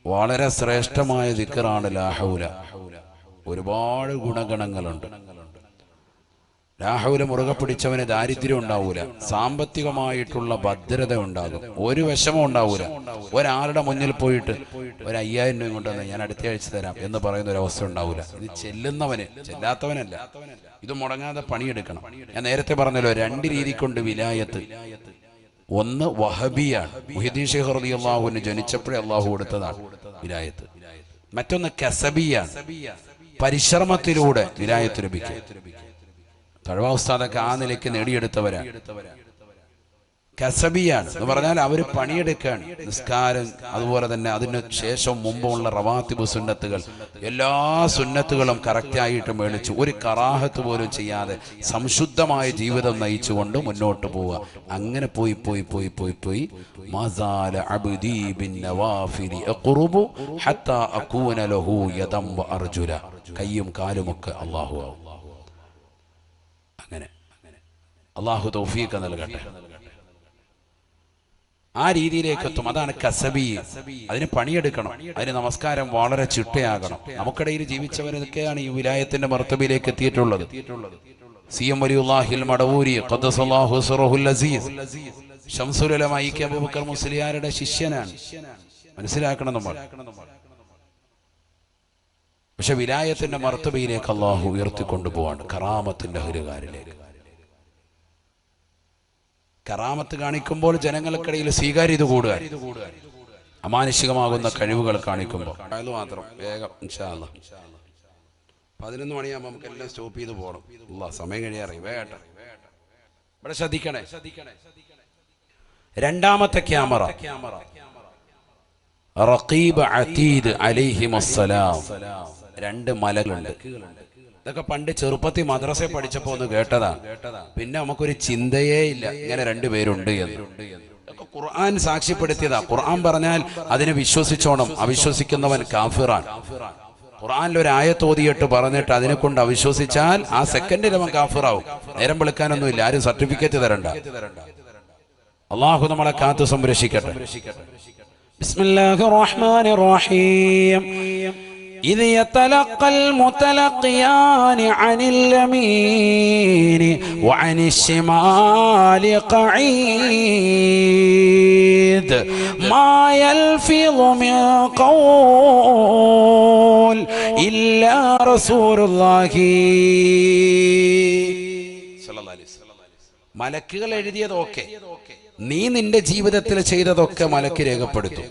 വളരെ ശ്രേഷ്ഠമായ ദിക്റാണ് ലാ ഹൗല. ഒരുപാട് ഗുണഗണങ്ങളുണ്ട്. ലാ ഹൗല മുറുകെ പിടിച്ചവന് ദാരിദ്ര്യം ഉണ്ടാവൂല, സാമ്പത്തികമായിട്ടുള്ള ഭദ്രത ഉണ്ടാകും, ഒരു വിഷമം ഉണ്ടാവൂല. ഒരാളുടെ മുന്നിൽ പോയിട്ട് ഒരു 5000 രൂപ കൊണ്ടുവന്ന് ഞാൻ അടുത്ത ആഴ്ച തരാം എന്ന് പറയുന്ന ഒരു അവസ്ഥ ഉണ്ടാവൂല. ഇത് ചെല്ലുന്നവന്, ചെല്ലാത്തവനല്ല. ഇത് മുടങ്ങാതെ പണിയെടുക്കണം. ഞാൻ നേരത്തെ പറഞ്ഞല്ലോ, 2 രീതി കൊണ്ട് വിലായത്ത്. ഒന്ന് വഹബിയാണ്, മുഹ്യിദ്ദീൻ ശൈഖ് റളിയല്ലാഹു അൻഹു ജനിച്ചപ്പോഴേ അള്ളാഹു കൊടുത്തതാണ് വിലായത്ത്. മറ്റൊന്ന് കസബിയാണ്, പരിശ്രമത്തിലൂടെ വിലായത്ത് ലഭിക്കും. തഴവ ഉസ്താദൊക്കെ ആ നിലയ്ക്ക് നേടിയെടുത്തവരാണ്. കസബിയാണ് എന്ന് പറഞ്ഞാൽ അവർ പണിയെടുക്കുകയാണ്. നിസ്കാരം, അതുപോലെ തന്നെ അതിന് ശേഷം മുമ്പുള്ള റവാത്തിബ് സുന്നത്തുകൾ, എല്ലാ സുന്നത്തുകളും കറക്റ്റായിട്ട് മേടിച്ചു, ഒരു കറാഹത്ത് പോലും ചെയ്യാതെ സംശുദ്ധമായ ജീവിതം നയിച്ചുകൊണ്ട് മുന്നോട്ട് പോവുക. അങ്ങനെ പോയി പോയി പോയി പോയി പോയി മസാല അബ്ദീ ബിൻ നവാഫിലി അഖ്റുബു ഹത്താ അകൂന ലഹു യദം വ അർജുല. കയ്യും കാലുമൊക്കെ അല്ലാഹു ആവും. അങ്ങനെ അല്ലാഹു തൗഫീഖ് നൽകട്ടെ. ആ രീതിയിലേക്ക് എത്തും. അതാണ് കസബി. അതിന് പണിയെടുക്കണം, അതിന് നമസ്കാരം വളരെ ചിട്ടയാകണം. നമുക്കിടയിൽ ജീവിച്ചവരൊക്കെയാണ് ഈ വിലായത്തിന്റെ മർത്തബയിലേക്ക് എത്തിയിട്ടുള്ളത്. സിഎം വലിയുല്ലാഹിൽ മടവൂരി ഖദ്ദസല്ലാഹു സിറഹുൽ അസീസ് ശംസുൽ ഉലമാ ഇ.കെ. അബൂബക്കർ മുസ്ലിയാരുടെ ശിഷ്യനാണ്. മനസ്സിലാക്കണം നമ്മൾ. പക്ഷെ വിലായത്തിന്റെ മർത്തബയിലേക്ക് അള്ളാഹു ഉയർത്തിക്കൊണ്ടുപോവാണ്, കറാമത്തിന്റെ ഹുരുകാരിലേക്ക്. കറാമത്ത് കാണിക്കുമ്പോൾ ജനങ്ങൾക്കിടയിൽ സ്വീകാര്യത കൂടുക, അമാനുഷികമാകുന്ന കഴിവുകൾ കാണിക്കുമ്പോൾ. അത് മാത്രം വേഗം ഇൻഷാ അല്ലാഹ് 11 മണിയാകുമ്പോൾ നമുക്ക് എല്ലാം സ്റ്റോപ്പ് ചെയ്ത് പോകണം. സമയം കഴിയാറി. വേഗട്ടെ, ഇവിടെ ശ്രദ്ധിക്കണേ. രണ്ടാമത്തെ ക്യാമറ റഖീബ് അതീദ് അലൈഹിമുസ്സലാം. 2 മലകളുണ്ട്. ഇതൊക്കെ പണ്ട് ചെറുപ്പത്തിൽ മദ്രസയിൽ പഠിച്ചപ്പോ ഒന്ന് കേട്ടതാ. പിന്നെ നമുക്കൊരു ചിന്തയേ ഇല്ല ഇങ്ങനെ 2 പേരുണ്ട് എന്ന്. ഇതൊക്കെ ഖുർആൻ സാക്ഷ്യപ്പെടുത്തിയതാ. ഖുർആൻ പറഞ്ഞാൽ അതിനെ വിശ്വസിച്ചോണം, അവിശ്വസിക്കുന്നവൻ കാഫിറാൻ. ഖുർആനിൽ ഒരു ആയത്ത് ഓതിയിട്ട് പറഞ്ഞിട്ട് അതിനെ കൊണ്ട് അവിശ്വസിച്ചാൽ ആ സെക്കൻഡിൽ അവൻ കാഫിറാവും. നേരം വിളിക്കാനൊന്നുമില്ല, ആരും സർട്ടിഫിക്കറ്റ് തരണ്ട. അള്ളാഹു നമ്മളെ കാത്തു സംരക്ഷിക്കട്ടെ. ബിസ്മില്ലാഹിർ റഹ്മാനിർ റഹീം. إذ يتلقى المتلقيان عن اليمين وعن الشمال قعيد ما يلفظ من قول إلا رسول الله صلى الله عليه وسلم. മലക്കുകൾ എഴുതിയതൊക്കെ, നീ നിന്റെ ജീവിതത്തിൽ ചെയ്തതൊക്കെ മലക്ക് രേഖപ്പെടുത്തും.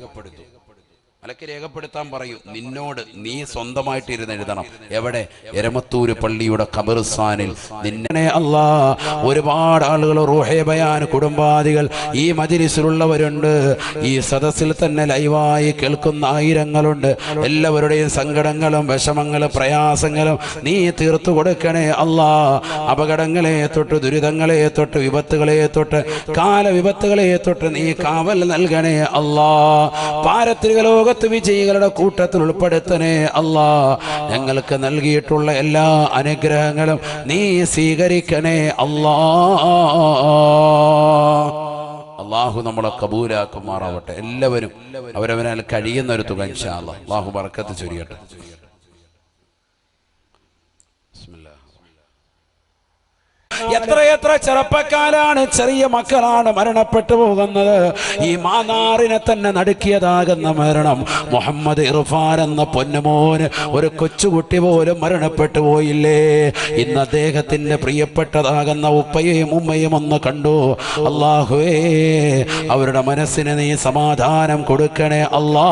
മലക്ക് രേഖപ്പെടുത്താൻ പറയും നിന്നോട്. നീ സ്വന്തമായിട്ട് ഇരുന്ന് എഴുതണം. എവിടെ? എരമത്തൂര് പള്ളിയുടെ ഖബർസ്ഥാനിൽ. നിന്നെ അല്ലാ, ഒരുപാട് ആളുകൾ, റൂഹേ ബയാൻ കുടുംബാദികൾ ഈ മജ്‌ലിസിലുള്ളവരുണ്ട്, ഈ സദസ്സിൽ തന്നെ ലൈവായി കേൾക്കുന്ന ആയിരങ്ങളുണ്ട്. എല്ലാവരുടെയും സങ്കടങ്ങളും വിഷമങ്ങളും പ്രയാസങ്ങളും നീ തീർത്തു കൊടുക്കണേ അല്ലാ. അപകടങ്ങളെ തൊട്ട്, ദുരിതങ്ങളെ തൊട്ട്, വിപത്തുകളെ തൊട്ട്, കാലവിപത്തുകളെ തൊട്ട് നീ കാവൽ നൽകണേ അല്ലാ. പാരത്രിക ലോക വിജയികളുടെ കൂട്ടത്തിൽ ഉൾപ്പെടുത്തണേ അല്ലാ. ഞങ്ങൾക്ക് നൽകിയിട്ടുള്ള എല്ലാ അനുഗ്രഹങ്ങളും നീ സ്വീകരിക്കണേ അല്ലാ. അള്ളാഹു നമ്മളെ കബൂലാക്കുമാറാവട്ടെ. എല്ലാവരും അവരവനാൽ കഴിയുന്ന ഒരു തുക ഇൻഷാ അല്ലാഹ് അള്ളാഹു ബർക്കത്ത് ചൊരിയട്ടെ. എത്രയെത്ര ചെറുപ്പക്കാരാണ്, ചെറിയ മക്കളാണ് മരണപ്പെട്ടു പോകുന്നത്. ഈ മാനാറിനെ തന്നെ നടുക്കിയതാകുന്ന മരണം. മുഹമ്മദ് ഇർഫാൻ എന്ന പൊന്നുമോന്, ഒരു കൊച്ചുകുട്ടി പോലും മരണപ്പെട്ടു പോയില്ലേ. ഇന്ന് അദ്ദേഹത്തിന്റെ പ്രിയപ്പെട്ടതാകുന്ന ഉപ്പയും ഉമ്മയും ഒന്ന് കണ്ടു. അല്ലാഹുവേ, അവരുടെ മനസ്സിന് നീ സമാധാനം കൊടുക്കണേ അല്ലാ.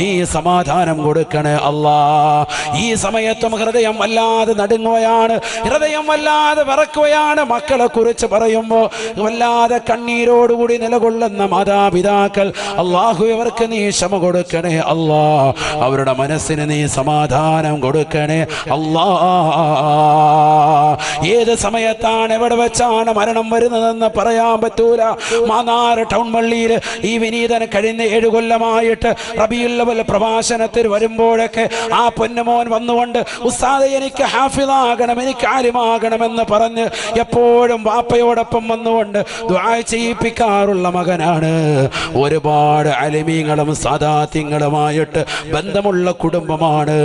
നീ സമാധാനം കൊടുക്കണേ അല്ലാ. ഈ സമയത്തും ഹൃദയം വല്ലാതെ നടുങ്ങുകയാണ്, ഹൃദയം വല്ലാതെ വിറക്കുകയാണ്. മക്കളെ കുറിച്ച് പറയുമ്പോൾ വല്ലാതെ കണ്ണീരോടുകൂടി നിലകൊള്ളുന്ന മാതാപിതാക്കൾ, അല്ലാഹു അവർക്ക് നീ ക്ഷമ കൊടുക്കണേ അല്ലാ. അവരുടെ മനസ്സിന് നീ സമാധാനം കൊടുക്കണേ അല്ലാ. ഏത് സമയത്താണ് എവിടെ വെച്ചാണ് മരണം വരുന്നതെന്ന് പറയാൻ പറ്റൂല. മാന്നാർ ടൗൺ പള്ളിയിൽ ഈ വിനീതൻ കഴിഞ്ഞ 7 കൊല്ലമായിട്ട് റബീഉൽ അവ്വൽ പ്രഭാഷണത്തിൽ വരുമ്പോഴൊക്കെ ആ പൊന്നുമോൻ വന്നുകൊണ്ട്, ഉസ്താദേ എനിക്ക് ഹാഫിളാകണം, എനിക്ക് ആലിമാകണമെന്ന് പറഞ്ഞ് എപ്പോഴും വാപ്പയോടൊപ്പം വന്നുകൊണ്ട് ദുആ ചെയ്യിപ്പിക്കാറുള്ള മകനാണ്. ഒരുപാട് അലിമീങ്ങളും സാദാത്യങ്ങളുമായിട്ട് ബന്ധമുള്ള കുടുംബമാണ്.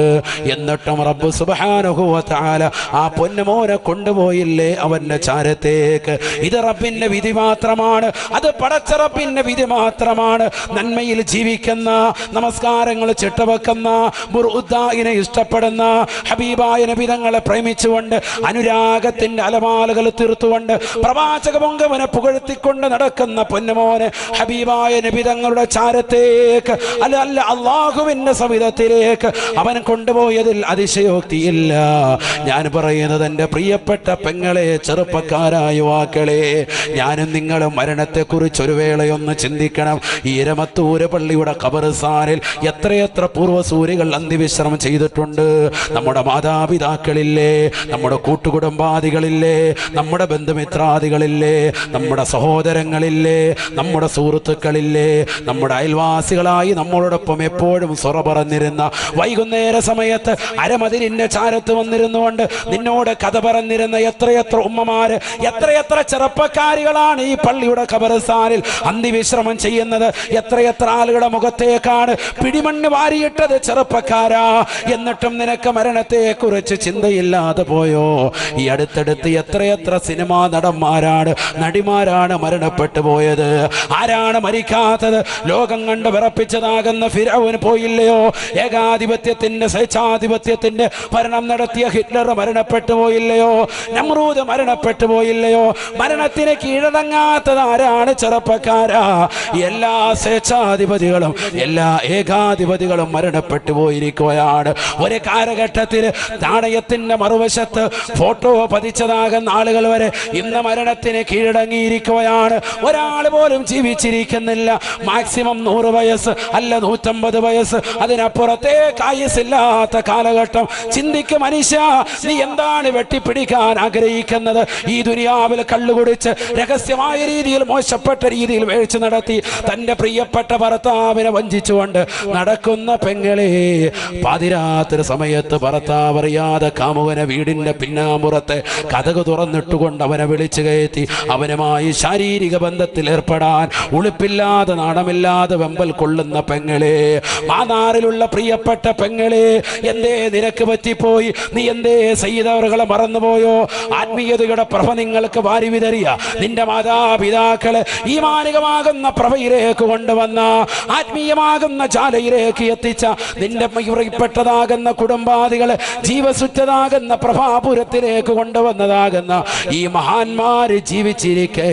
എന്നിട്ടും റബ്ബ് സുബ്ഹാനഹു വ തആല ആ പൊന്നുമോനെ കൊണ്ടുപോയില്ലേ അവന്റെ ചാരത്തേക്ക്. ഇത് റബ്ബിന്റെ വിധി മാത്രമാണ്, അത് പടച്ച റബ്ബിന്റെ വിധി മാത്രമാണ്. നന്മയിൽ ജീവിക്കുന്ന, നമസ്കാരങ്ങൾ ചിട്ടവെക്കുന്ന, ബുർഉദ്ദാഇനെ ഇഷ്ടപ്പെടുന്ന, ഹബീബായ നബി തങ്ങളെ പ്രേമിച്ചുകൊണ്ട് അനുരാഗത്തിന്റെ അലമാലകൾ തീർത്തുകൊണ്ട് പ്രവാചക പൊങ്കവനെ പുകഴ്ത്തിക്കൊണ്ട് നടക്കുന്ന പൊന്നുമോനെ ഹബീബായ നബി തങ്ങളുടെ ചാരത്തേക്ക് അല്ല അള്ളാഹുവിന്റെ സവിധത്തിലേക്ക് അവൻ കൊണ്ടുപോയതിൽ അതിശയോക്തിയില്ല. ഞാൻ പറയുന്നത് എൻ്റെ പ്രിയപ്പെട്ട പെങ്ങളെ, ചെറുപ്പക്കാരായ യുവാക്കളെ, ഞാനും നിങ്ങളും മരണത്തെക്കുറിച്ച് ഒരു വേളയൊന്ന് ചിന്തിക്കണം. ഈ രമത്തൂര് പള്ളിയുടെ ഖബർസ്ഥാനിൽ എത്രയെത്ര പൂർവ്വസൂരികൾ അന്ത്യവിശ്രമം ചെയ്തിട്ടുണ്ട്. നമ്മുടെ മാതാപിതാക്കളില്ലേ, നമ്മുടെ കൂട്ടുകുടുംബാദികളില്ലേ, നമ്മുടെ ബന്ധുമിത്രാദികളില്ലേ, നമ്മുടെ സഹോദരങ്ങളില്ലേ, നമ്മുടെ സുഹൃത്തുക്കളില്ലേ, നമ്മുടെ അയൽവാസികളായി നമ്മളോടൊപ്പം എപ്പോഴും സൊറ പറഞ്ഞിരുന്ന, വൈകുന്നേര സമയത്ത് അരമതിലിന്റെ ചാരത്ത് വന്നിരുന്നുകൊണ്ട് നിന്നോട് കഥ പറഞ്ഞിരുന്ന എത്രയെത്ര ഉമ്മമാര്, എത്രയെത്ര ചെറുപ്പക്കാരികളാണ് ഈ പള്ളിയുടെ ഖബർസ്ഥാനിൽ അന്ത്യവിശ്രമം ചെയ്യുന്നത്. എത്രയെത്ര ആളുകളുടെ മുഖത്തേക്കാണ് പിടിമണ്ണ് വാരിയിട്ടത് ചെറുപ്പക്കാരാ. എന്നിട്ടും നിനക്ക് മരണത്തെ കുറിച്ച് ചിന്തയില്ലാതെ പോയോ? ഈ അടുത്തടുത്ത് എത്രയെത്ര സിനിമാ നടന്മാരാണ്, നടിമാരാണ് മരണപ്പെട്ടു പോയത്. ആരാണ് മരിക്കാത്തത്? ലോകം കണ്ട് വിറപ്പിച്ചതാകുന്ന ഫിറഔൻ പോയില്ലയോ? ഏകാധിപത്യത്തിന്റെ സ്വേച്ഛാധിപത്യത്തിന്റെ ഭരണം നടത്തിയ ഹിറ്റ്ലർ മരണപ്പെട്ടു പോയില്ലയോ? നമ്രൂദ് മരണപ്പെട്ടു പോയില്ലയോ? മരണത്തിന് കീഴടങ്ങാത്തത് ആരാണ്? ചെറുപ്പക്കാരാ. എല്ലാ സ്വേച്ഛാധിപതികളും എല്ലാ ഏകാധിപതികളും മരണപ്പെട്ടു പോയിരിക്കുകയാണ്. ഒരു കാലഘട്ടത്തിൽ നാണയത്തിന്റെ മറുവശത്ത് ഫോട്ടോ പതിച്ചതാകുന്ന ആളുകൾ വരെ ഇന്ന് മരണത്തിന് കീഴടങ്ങിയിരിക്കുകയാണ്. ഒരാൾ പോലും ജീവിച്ചിരിക്കുന്നില്ല. മാക്സിമം 100 വയസ്സ്, അല്ല 150 വയസ്സ്, അതിനപ്പുറത്തേക്ക് ആയുസില്ലാത്ത കാലഘട്ടം. ചിന്തിക്കും മനുഷ്യ, നീ എന്താണ് വെട്ടിപ്പിടിക്കാൻ ആഗ്രഹിക്കുന്നത്? ഈ ദുനിയാവിൽ കള്ളുകുടിച്ച് രഹസ്യമായ രീതിയിൽ, മോശപ്പെട്ട രീതിയിൽ വീഴ്ച നടത്തി തന്റെ പ്രിയപ്പെട്ട ഭർത്താവിനെ വഞ്ചിച്ചുകൊണ്ട് നടക്കുന്ന പെങ്ങളെ, പാതിരാത്രി സമയത്ത് ഭർത്താവ് അറിയാതെ കാമുകനെ വീടിന്റെ പിന്നാമ്പുറത്തെ കതക് തുറന്നിട്ടുകൊണ്ട് അവനെ വിളിച്ചു കയറ്റി അവനുമായി ശാരീരിക ബന്ധത്തിൽ ഏർപ്പെടാൻ ഉളുപ്പില്ലാതെ നാണമില്ലാതെ വെമ്പൽ കൊള്ളുന്ന പെങ്ങളെ, മാനാറിലുള്ള പ്രിയപ്പെട്ട പെങ്ങളെ, എന്തേ നിനക്ക് പറ്റിപ്പോയി? നീ എന്തേ സയ്യിദവറുകളെ മറന്നുപോയോ? ആത്മീയതയുടെ പ്രഭ നിങ്ങൾക്ക് വാരി വിതറിയ നിന്റെ മാതാപിതാക്കളെ ഈമാനികമാകുന്ന പ്രഭയിലേക്ക് കൊണ്ടുവന്ന, ആത്മീയമാകുന്ന ജാലയിലേക്ക് എത്തിച്ച നിന്റെ പ്രിയപ്പെട്ടതാകുന്ന കുടുംബാദികളെ ജീവസുറ്റതാകുന്ന പ്രഭാപുരത്തിലേക്ക് കൊണ്ടുവന്നതാകുന്ന ഈ മഹാന്മാര് ജീവിച്ചിരിക്കേ,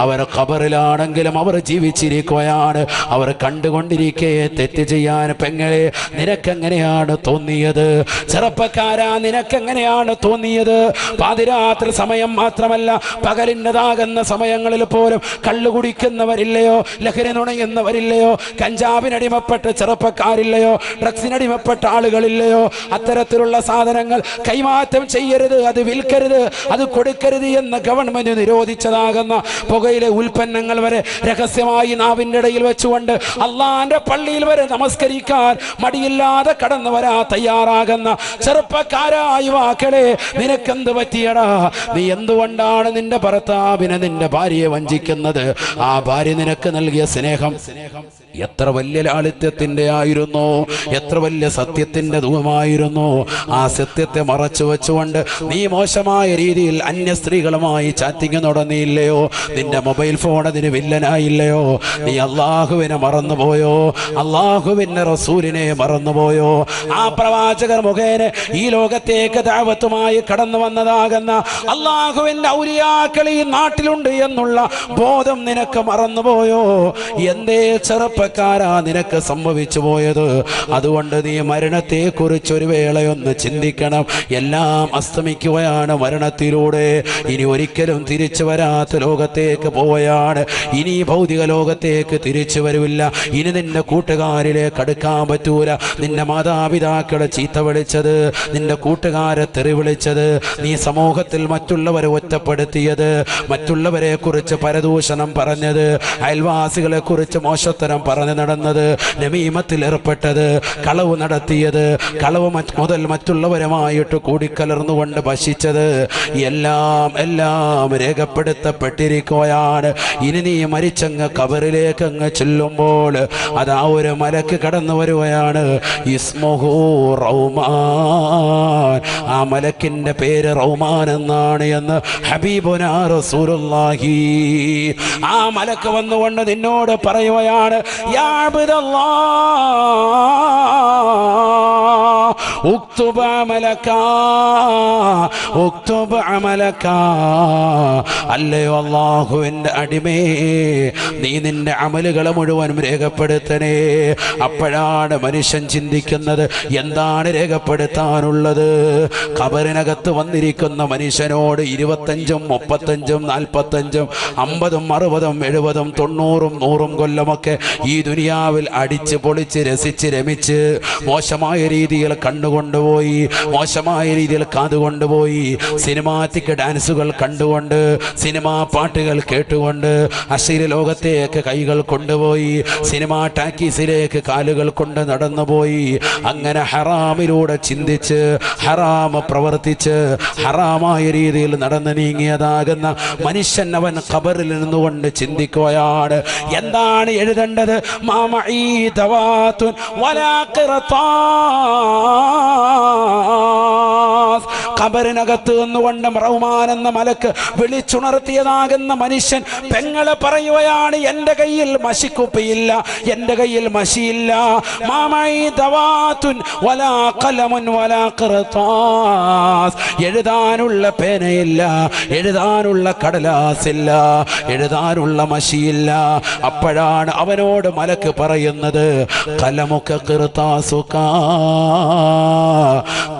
അവർ ഖബറിലാണെങ്കിലും അവർ ജീവിച്ചിരിക്കുകയാണ്. അവർ കണ്ടുകൊണ്ടിരിക്കേ തെറ്റ് ചെയ്യാൻ പെങ്ങളെ നിനക്കെങ്ങനെയാണ് തോന്നിയത്? ചെറുപ്പക്കാരാ, നിനക്കെങ്ങനെയാണ് തോന്നിയത്? പാതിരാത്രി സമയം മാത്രമല്ല, പകലിൻ്റെതാകുന്ന സമയങ്ങളിൽ പോലും കള്ളു കുടിക്കുന്നവരില്ലയോ? ലഹരി നുണയുന്നവരില്ലയോ? കഞ്ചാവിനടിമപ്പെട്ട ചെറുപ്പക്കാരില്ലയോ? ഡ്രഗ്സിനടിമപ്പെട്ട ആളുകളില്ലയോ? അത്തരത്തിലുള്ള സാധനങ്ങൾ കൈമാറ്റം ചെയ്യരുത്, അത് വിൽക്കരുത്, അത് കൊടുക്കരുത് എന്ന് ഗവൺമെന്റ് നിരോധിച്ചതാകുന്ന പുകയിലെ ഉൽപ്പന്നങ്ങൾ വരെ രഹസ്യമായി നാവിൻ്റെ ഇടയിൽ വെച്ചുകൊണ്ട് അള്ളാന്റെ പള്ളിയിൽ വരെ നമസ്കരിക്കാൻ മടിയില്ലാതെ കടന്നു വരാ തയ്യാറാകുന്ന ചെറുപ്പക്കാരായ യുവാക്കളെ, നിനക്കെന്ത് പറ്റിയടാ? നീ എന്തുകൊണ്ടാണ് നിന്റെ ഭർത്താവിനെ, നിന്റെ ഭാര്യയെ വഞ്ചിക്കുന്നത്? ആ ഭാര്യ നിനക്ക് നൽകിയ സ്നേഹം എത്ര വലിയ ലാളിത്യത്തിന്റെ ആയിരുന്നു, എത്ര വലിയ സത്യത്തിന്റെ ധൂമായിരുന്നു. ആ സത്യത്തെ മറച്ചു വെച്ചുകൊണ്ട് നീ മോശമായ രീതിയിൽ അന്യ സ്ത്രീകളുമായി ചാറ്റിങ് നടന്നില്ലയോ? നിന്റെ മൊബൈൽ ഫോൺ അതിന് വില്ലനായില്ലയോ? നീ അള്ളാഹുവിനെ മറന്നുപോയോ? അള്ളാഹുവിന്റെ റസൂലിനെ മറന്നുപോയോ? ആ പ്രവാചകർ മുഖേന ഈ ലോകത്തേക്ക് ദഅവത്തുമായി കടന്നു വന്നതാകുന്ന അള്ളാഹുവിന്റെ ഔലിയാക്കൾ ഈ നാട്ടിലുണ്ട് എന്നുള്ള ബോധം നിനക്ക് മറന്നുപോയോ? എന്തേ ചെറുപ്പക്കാരാ നിനക്ക് സംഭവിച്ചു പോയത്? അതുകൊണ്ട് നീ മരണത്തെ കുറിച്ച് ഒരു വേളയൊന്ന് ചിന്തിക്കണം. എല്ലാം അസ്തമിക്കുകയാണ് മരണത്തിലൂടെ. ഇനി ഒരിക്കലും തിരിച്ചു വരാത്ത ലോകത്തേക്ക് പോവുകയാണ്. ഇനി ഭൗതിക ലോകത്തേക്ക് തിരിച്ചു വരില്ല. ഇനി നിന്റെ കൂട്ടുകാരിലേക്ക് അടുക്കാൻ പറ്റൂല. നിന്റെ മാതാപിതാക്കളെ ചീത്ത വിളിച്ചത്, നിന്റെ കൂട്ടുകാരെ തെറി വിളിച്ചത്, നീ സമൂഹത്തിൽ മറ്റുള്ളവരെ ഒറ്റപ്പെടുത്തിയത്, മറ്റുള്ളവരെ കുറിച്ച് പരദൂഷണം പറഞ്ഞത്, അയൽവാസികളെ കുറിച്ച് മോശത്തരം പറഞ്ഞു നടന്നത്, നമീമത്തിൽ ഏർപ്പെട്ടത്, കളവ് നടത്തിയത്, കളവ് മുതൽ മറ്റുള്ളവരുമായിട്ട് കൂടിക്കലർന്നുകൊണ്ട് ഭക്ഷിച്ചത് എല്ലാം രേഖപ്പെടുത്തപ്പെട്ടിരിക്കുകയാണ്. ഇനി നീ മരിച്ചങ്ങ് ഖബറിലേക്ക് അങ്ങ് ചെല്ലുമ്പോൾ അതാ ഒരു മലക്ക് കടന്നു വരുകയാണ്. ഇസ്മുഹു റൗമാൻ, ആ മലക്കിന്റെ പേര് റൗമാൻ എന്നാണ് എന്ന് ഹബീബുനാ റസൂലുള്ളാഹി. ആ മലക്ക് വന്നുകൊണ്ട് നിന്നോട് പറയുകയാണ്, യാ അബ്ദല്ലാഹ് ഉക്തുബ് അമലക ഉക്തുബ് അമലക. അല്ലയോ അല്ലാഹുവിന്റെ അടിമേ, നീ നിന്റെ അമലുകളെ മുഴുവനും രേഖപ്പെടുത്തണേ. അപ്പോഴാണ് മനുഷ്യൻ ചിന്തിക്കുന്നത്, എന്താണ് രേഖപ്പെടുത്താനുള്ളത്? ഖബറിനകത്ത് വന്നിരിക്കുന്ന മനുഷ്യനോട് 25, 35, 45, 50, 60, 70, 90, 100 കൊല്ലമൊക്കെ ഈ ദുനിയാവിൽ അടിച്ച് പൊളിച്ച് രസിച്ച് രമിച്ച് മോശമായ രീതിയിൽ കണ്ടുകൊണ്ടുപോയി, മോശമായ രീതിയിൽ കാതുകൊണ്ടുപോയി, സിനിമാറ്റിക് ഡാൻസുകൾ കണ്ടുകൊണ്ട്, സിനിമാ പാട്ടുകൾ കേട്ടുകൊണ്ട്, അശ്ലീല ലോകത്തേക്ക് കൈകൾ കൊണ്ടുപോയി, സിനിമാ ടാക്കീസിലേക്ക് കാലുകൾ കൊണ്ട് നടന്നുപോയി, അങ്ങനെ ഹറാമിലൂടെ ചിന്തിച്ച്, ഹറാമ പ്രവർത്തിച്ച്, ഹറാമായ രീതിയിൽ നടന്നു നീങ്ങിയതാകുന്ന മനുഷ്യൻ അവൻ ഖബറിൽ നിന്നുകൊണ്ട് ചിന്തിക്കുകയാണ്, എന്താണ് എഴുതേണ്ടത്? മാമഈ ദവാതുൻ വലാ ഖിർതാസ്. ഖബറിനകത്ത് നിന്നുകൊണ്ട് റഹ്മാൻ എന്ന മലക്ക് വിളിച്ചുണർത്തിയതാകുന്ന മനുഷ്യൻ പെങ്ങളെ പറയുകയാണ്, എൻ്റെ കയ്യിൽ മഷിക്കുപ്പിയില്ല, എൻ്റെ കയ്യിൽ മഷിയില്ല. മാമഈ ദവാതുൻ വലാ ഖലമുൻ വലാ ഖിർതാസ്. എഴുതാനുള്ള പേനയില്ല, എഴുതാനുള്ള കടലാസില്ല, എഴുതാനുള്ള മഷിയില്ല. അപ്പോഴാണ് അവനോട് മലക്ക് പറയുന്നത്, കലമുക ഖിർതാസുക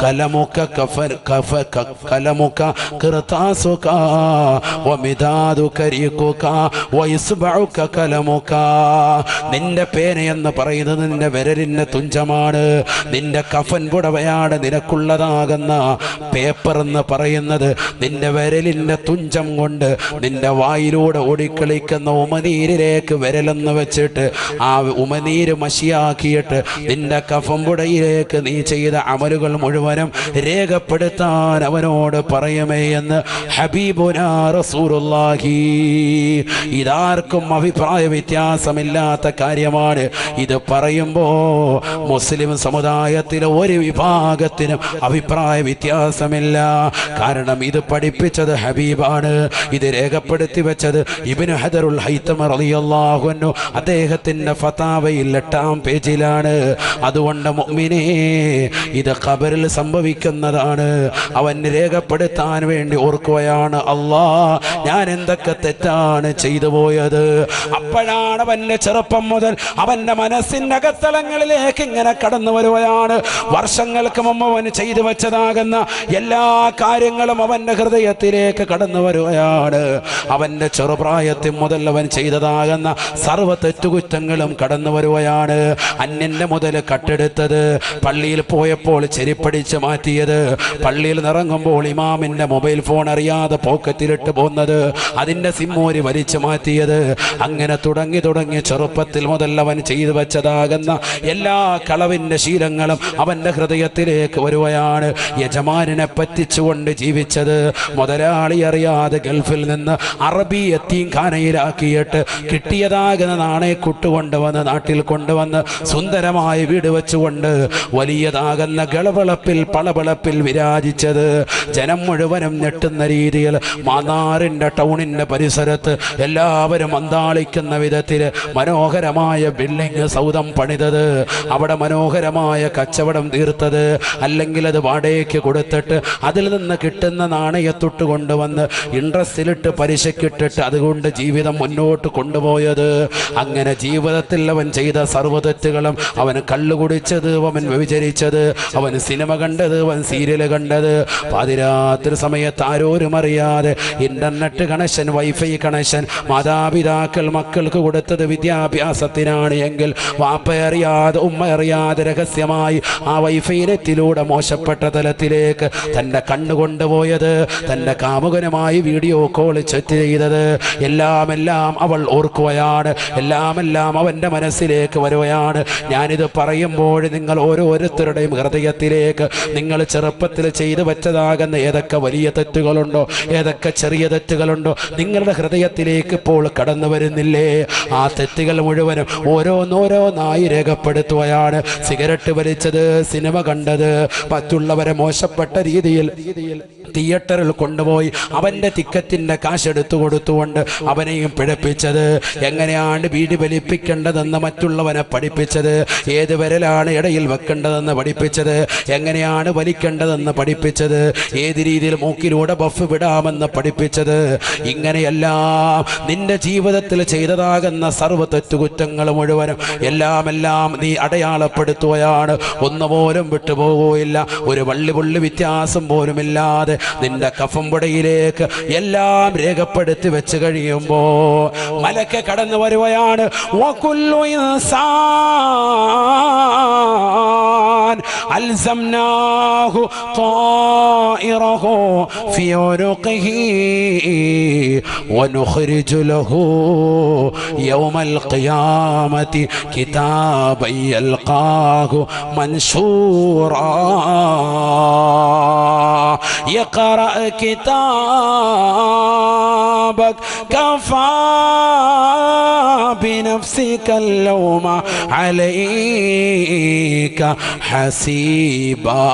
കലമുക കലമുക ഖിർതാസുക വമിദാദുകരീഖുക വയസ്ബഉക കലമുക. നിന്റെ പേനയെന്ന് പറയുന്നത് നിന്റെ വിരലിന്റെ തുഞ്ചമാണ്, നിന്റെ കഫൻ പുടവയാണ് നിനക്കുള്ളതാകുന്ന പേപ്പർ എന്ന് പറയുന്നത്. നിന്റെ വിരലിന്റെ തുഞ്ചം കൊണ്ട് നിന്റെ വായിലൂടെ ഓടിക്കളിക്കുന്ന ഉമനീരിലേക്ക് വിരലെന്ന് വെച്ചിട്ട് ആ ഉമനീര് മഷിയാക്കിയിട്ട് നിന്റെ കഫംപുടയിലേക്ക് നീ ചെയ്ത അമലുകൾ മുഴുവനും രേഖപ്പെടുത്താൻ അവനോട് പറയുമേ എന്ന് ഹബീബുനാ റസൂലുള്ളാഹി. ഇതാർക്കും അഭിപ്രായ വ്യത്യാസമില്ലാത്ത കാര്യമാണ്. ഇത് പറയുമ്പോ മുസ്ലിം സമുദായത്തിലെ ഒരു വിഭാഗത്തിനും അഭിപ്രായ വ്യത്യാസമില്ല. കാരണം ഇത് പഠിപ്പിച്ചത് ഹബീബാണ്, ഇത് രേഖപ്പെടുത്തി വെച്ചത് ഇബ്നു ഹജറുൽ ഹൈതമി റളിയല്ലാഹു അൻഹു അദ്ദേഹത്തിന്റെ ഫതാവയിൽ 8-ാം പേജിലാണ്. അതുകൊണ്ട് മുഅ്മിനേ, ഇത് ഖബറിൽ സംഭവിക്കുന്നതാണ്. അവൻ രേഖപ്പെടുത്താൻ വേണ്ടി ഓർക്കുകയാണ്, അല്ലാ ഞാൻ എന്തൊക്കെ തെറ്റാണ് ചെയ്തു പോയത്. അപ്പോഴാണ് അവന്റെ ചെറുപ്പം മുതൽ അവന്റെ മനസ്സിന്റെ അകത്തളങ്ങളിലേക്ക് ഇങ്ങനെ കടന്നു വരുകയാണ്. വർഷങ്ങൾക്ക് മുമ്പ് അവൻ ചെയ്തു വെച്ചതാകുന്ന എല്ലാ കാര്യങ്ങളും അവന്റെ ഹൃദയത്തിലേക്ക് കടന്നു വരുകയാണ്. അവന്റെ ചെറുപ്രായത്തിൽ മുതൽ അവൻ ചെയ്തതാകുന്ന സർവ്വ തെറ്റുകുറ്റങ്ങളും കടന്നു വരുകയാണ്. അന്യന്റെ മുതൽ കട്ടെടുത്തത്, പള്ളിയിൽ പോയപ്പോൾ ചെരിപ്പടിച്ച് മാറ്റിയത്, പള്ളിയിൽ നിറങ്ങുമ്പോൾ ഇമാമിന്റെ മൊബൈൽ ഫോൺ അറിയാതെ പോക്കറ്റിലിട്ട് പോകുന്നത്, അതിന്റെ സിമ്മോരി വലിച്ചു മാറ്റിയത്, അങ്ങനെ തുടങ്ങി ചെറുപ്പത്തിൽ മുതൽ അവൻ ചെയ്തു വെച്ചതാകുന്ന എല്ലാ കളവിന്റെ ശീലങ്ങളും അവന്റെ ഹൃദയത്തിലേക്ക് വരുകയാണ്. യജമാനെ പറ്റിച്ചുകൊണ്ട് ജീവിച്ചത്, മുതലാളി അറിയാതെ ഗൾഫിൽ നിന്ന് അറബി യത്തീംഖാനയിലാക്കിയിട്ട് കിട്ടിയതാകുന്ന നാണയക്കുട്ട് കൊണ്ടുവന്ന് നാട്ടിൽ കൊണ്ടുവന്ന് സുന്ദരമായ വീട് വെച്ചുകൊണ്ട് വലിയതാകുന്ന ഗളവളപ്പിൽ പളവളപ്പിൽ വിരാജിച്ചത്, ജനം മുഴുവനും ഞെട്ടുന്ന രീതിയിൽ മാന്നാറിന്റെ ടൗണിന്റെ പരിസരത്ത് എല്ലാവരും അന്താളിക്കുന്ന വിധത്തിൽ മനോഹരമായ ബിൽഡിംഗ് സൗധം പണിതത്, അവിടെ മനോഹരമായ കച്ചവടം തീർത്തത്, അല്ലെങ്കിൽ അത് വാടകയ്ക്ക് കൊടുത്തിട്ട് അതിൽ നിന്ന് കിട്ടുന്ന നാണയത്തൊട്ട് കൊണ്ടുവന്ന് ഇൻട്രസ്റ്റിലിട്ട് പലിശക്കിട്ടിട്ട് അതുകൊണ്ട് ജീവിതം മുന്നോട്ട് കൊണ്ടുപോയത്. അങ്ങനെ ജീവിതത്തിൽ അവൻ ചെയ്ത സർവ്വ തെറ്റുകളും, അവൻ കള്ളു കുടിച്ചത്, അവൻ വ്യഭിചരിച്ചത്, അവൻ സിനിമ കണ്ടത്, അവൻ സീരിയൽ കണ്ടത്, പാതിരാത്രി സമയത്ത് ആരോരും അറിയാതെ ഇന്റർനെറ്റ് കണക്ഷൻ, വൈഫൈ കണക്ഷൻ മാതാപിതാക്കൾ മക്കൾക്ക് കൊടുത്തത് വിദ്യാഭ്യാസത്തിനാണ് എങ്കിൽ വാപ്പ അറിയാതെ ഉമ്മ അറിയാതെ രഹസ്യമായി ആ വൈഫൈ നെറ്റിലൂടെ മോശപ്പെട്ട തലത്തിലേക്ക് തൻ്റെ കണ്ണ് കൊണ്ടുപോയത്, തൻ്റെ കാമുകനുമായി വീഡിയോ കോൾ ചാറ്റ് ചെയ്തത് എല്ലാം അവൾ ഓർക്കുകയാണ്, എല്ലാം അവൻ്റെ മനസ്സിലേക്ക് വരുകയാണ്. ഞാനിത് പറയുമ്പോൾ നിങ്ങൾ ഓരോരുത്തരുടെയും ഹൃദയത്തിലേക്ക് നിങ്ങൾ ചെറുപ്പത്തിൽ ചെയ്തു വെച്ചതാകുന്ന ഏതൊക്കെ വലിയ തെറ്റുകളുണ്ടോ, ഏതൊക്കെ ചെറിയ തെറ്റുകളുണ്ടോ നിങ്ങളുടെ ഹൃദയത്തിലേക്ക് ഇപ്പോൾ കടന്നു വരുന്നില്ലേ? ആ തെറ്റുകൾ മുഴുവനും ഓരോന്നോരോന്നായി രേഖപ്പെടുത്തുകയാണ്. സിഗരറ്റ് വലിച്ചത്, സിനിമ കണ്ടത്, മറ്റുള്ളവരെ മോശപ്പെട്ട രീതിയിൽ തിയേറ്ററിൽ കൊണ്ടുപോയി അവൻ്റെ ടിക്കറ്റിൻ്റെ കാശെടുത്തു കൊടുത്തുകൊണ്ട് അവനെയും പിഴപ്പിച്ചത്, എങ്ങനെയാണ് വീട് വലിപ്പിക്കേണ്ടതെന്ന് മറ്റുള്ളവനെ പഠിപ്പിച്ചത്, ഏത് വിരലാണ് ഇടയിൽ വെക്കേണ്ടതെന്ന് പഠിപ്പിച്ചത്, എങ്ങനെയാണ് വലിക്കേണ്ടതെന്ന് പഠിപ്പിച്ചത്, ഏത് രീതിയിൽ മൂക്കിലൂടെ ബഫ് വിടാമെന്ന് പഠിപ്പിച്ചത്. ഇങ്ങനെയെല്ലാം നിന്റെ ജീവിതത്തിൽ ചെയ്തതാകുന്ന സർവ്വ തെറ്റുകുറ്റങ്ങൾ മുഴുവനും എല്ലാം നീ അടയാളപ്പെടുത്തുകയാണ്. ഒന്നുപോലും വിട്ടുപോകുകയില്ല. ഒരു വള്ളി വ്യത്യാസം പോലുമില്ലാതെ നിന്റെ കഫംപുടയിലേക്ക് എല്ലാം രേഖപ്പെടുത്തി വെച്ച് കഴിയുമ്പോ മലക്ക് കടന്നു വരുകയാണ്. വകുല്ലു ഇൻസാൻ അൽസംനാഹു ത്വാഇറഹു ഫി ഉനുഖിഹി വനുഖ്രിജു ലഹു യൗമൽ ഖിയാമത്തി കിതാബൻ യൽഖാഹു മൻശൂറാ يقرأ كتابك كفى بنفسك اليوم عليك حسيبا.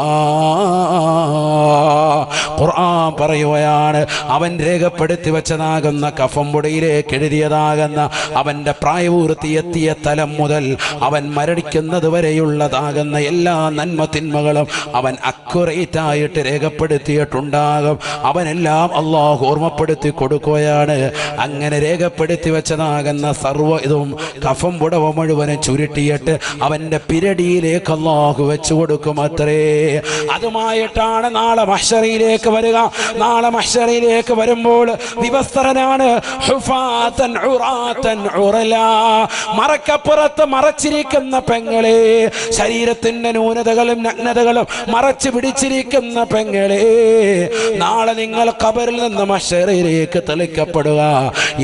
ഖുർആൻ പറയുകയാണ്, അവൻ രേഖപ്പെടുത്തി വെച്ചതാകുന്ന കഫംപുടയിലേക്ക് എഴുതിയതാകുന്ന അവൻ്റെ പ്രായപൂർത്തി എത്തിയ തലം മുതൽ അവൻ മരണിക്കുന്നത് വരെയുള്ളതാകുന്ന എല്ലാ നന്മ തിന്മകളും അവൻ അക്യുറേറ്റ് ആയിട്ട് രേഖപ്പെടുത്തിയിട്ടുണ്ടാകും. അവനെല്ലാം അള്ളാഹു ഓർമ്മപ്പെടുത്തി കൊടുക്കുകയാണ്. അങ്ങനെ രേഖപ്പെടുത്തി വെച്ചതാകുന്ന സർവ്വ ഇതും കഫംപുടവ മുഴുവനും ചുരുട്ടിയിട്ട് അവൻ്റെ പിരടിയിലേക്ക് അള്ളാഹു വെച്ചു കൊടുക്കും അത്രേ. അതുമായിട്ടാണ് നാളെ മഹ്ശറിലേക്ക് വരിക. നാളെ മഹ്ശറിലേക്ക് വരുമ്പോൾ വിവസ്ത്രനാണ്, ഹുഫാതൻ ഉറാതൻ ഉറലാ, മറക്കപ്പുറത്ത് മറച്ചിരിക്കുന്ന പെങ്ങളെ, ശരീരത്തിന്റെ ന്യൂനതകളും നഗ്നതകളും മറച്ചു പിടിച്ചിരിക്കുന്ന പെങ്ങളെ, നാളെ നിങ്ങൾ ഖബറിൽ നിന്ന് മഹ്ശറിലേക്ക് തെളിക്കപ്പെടുക.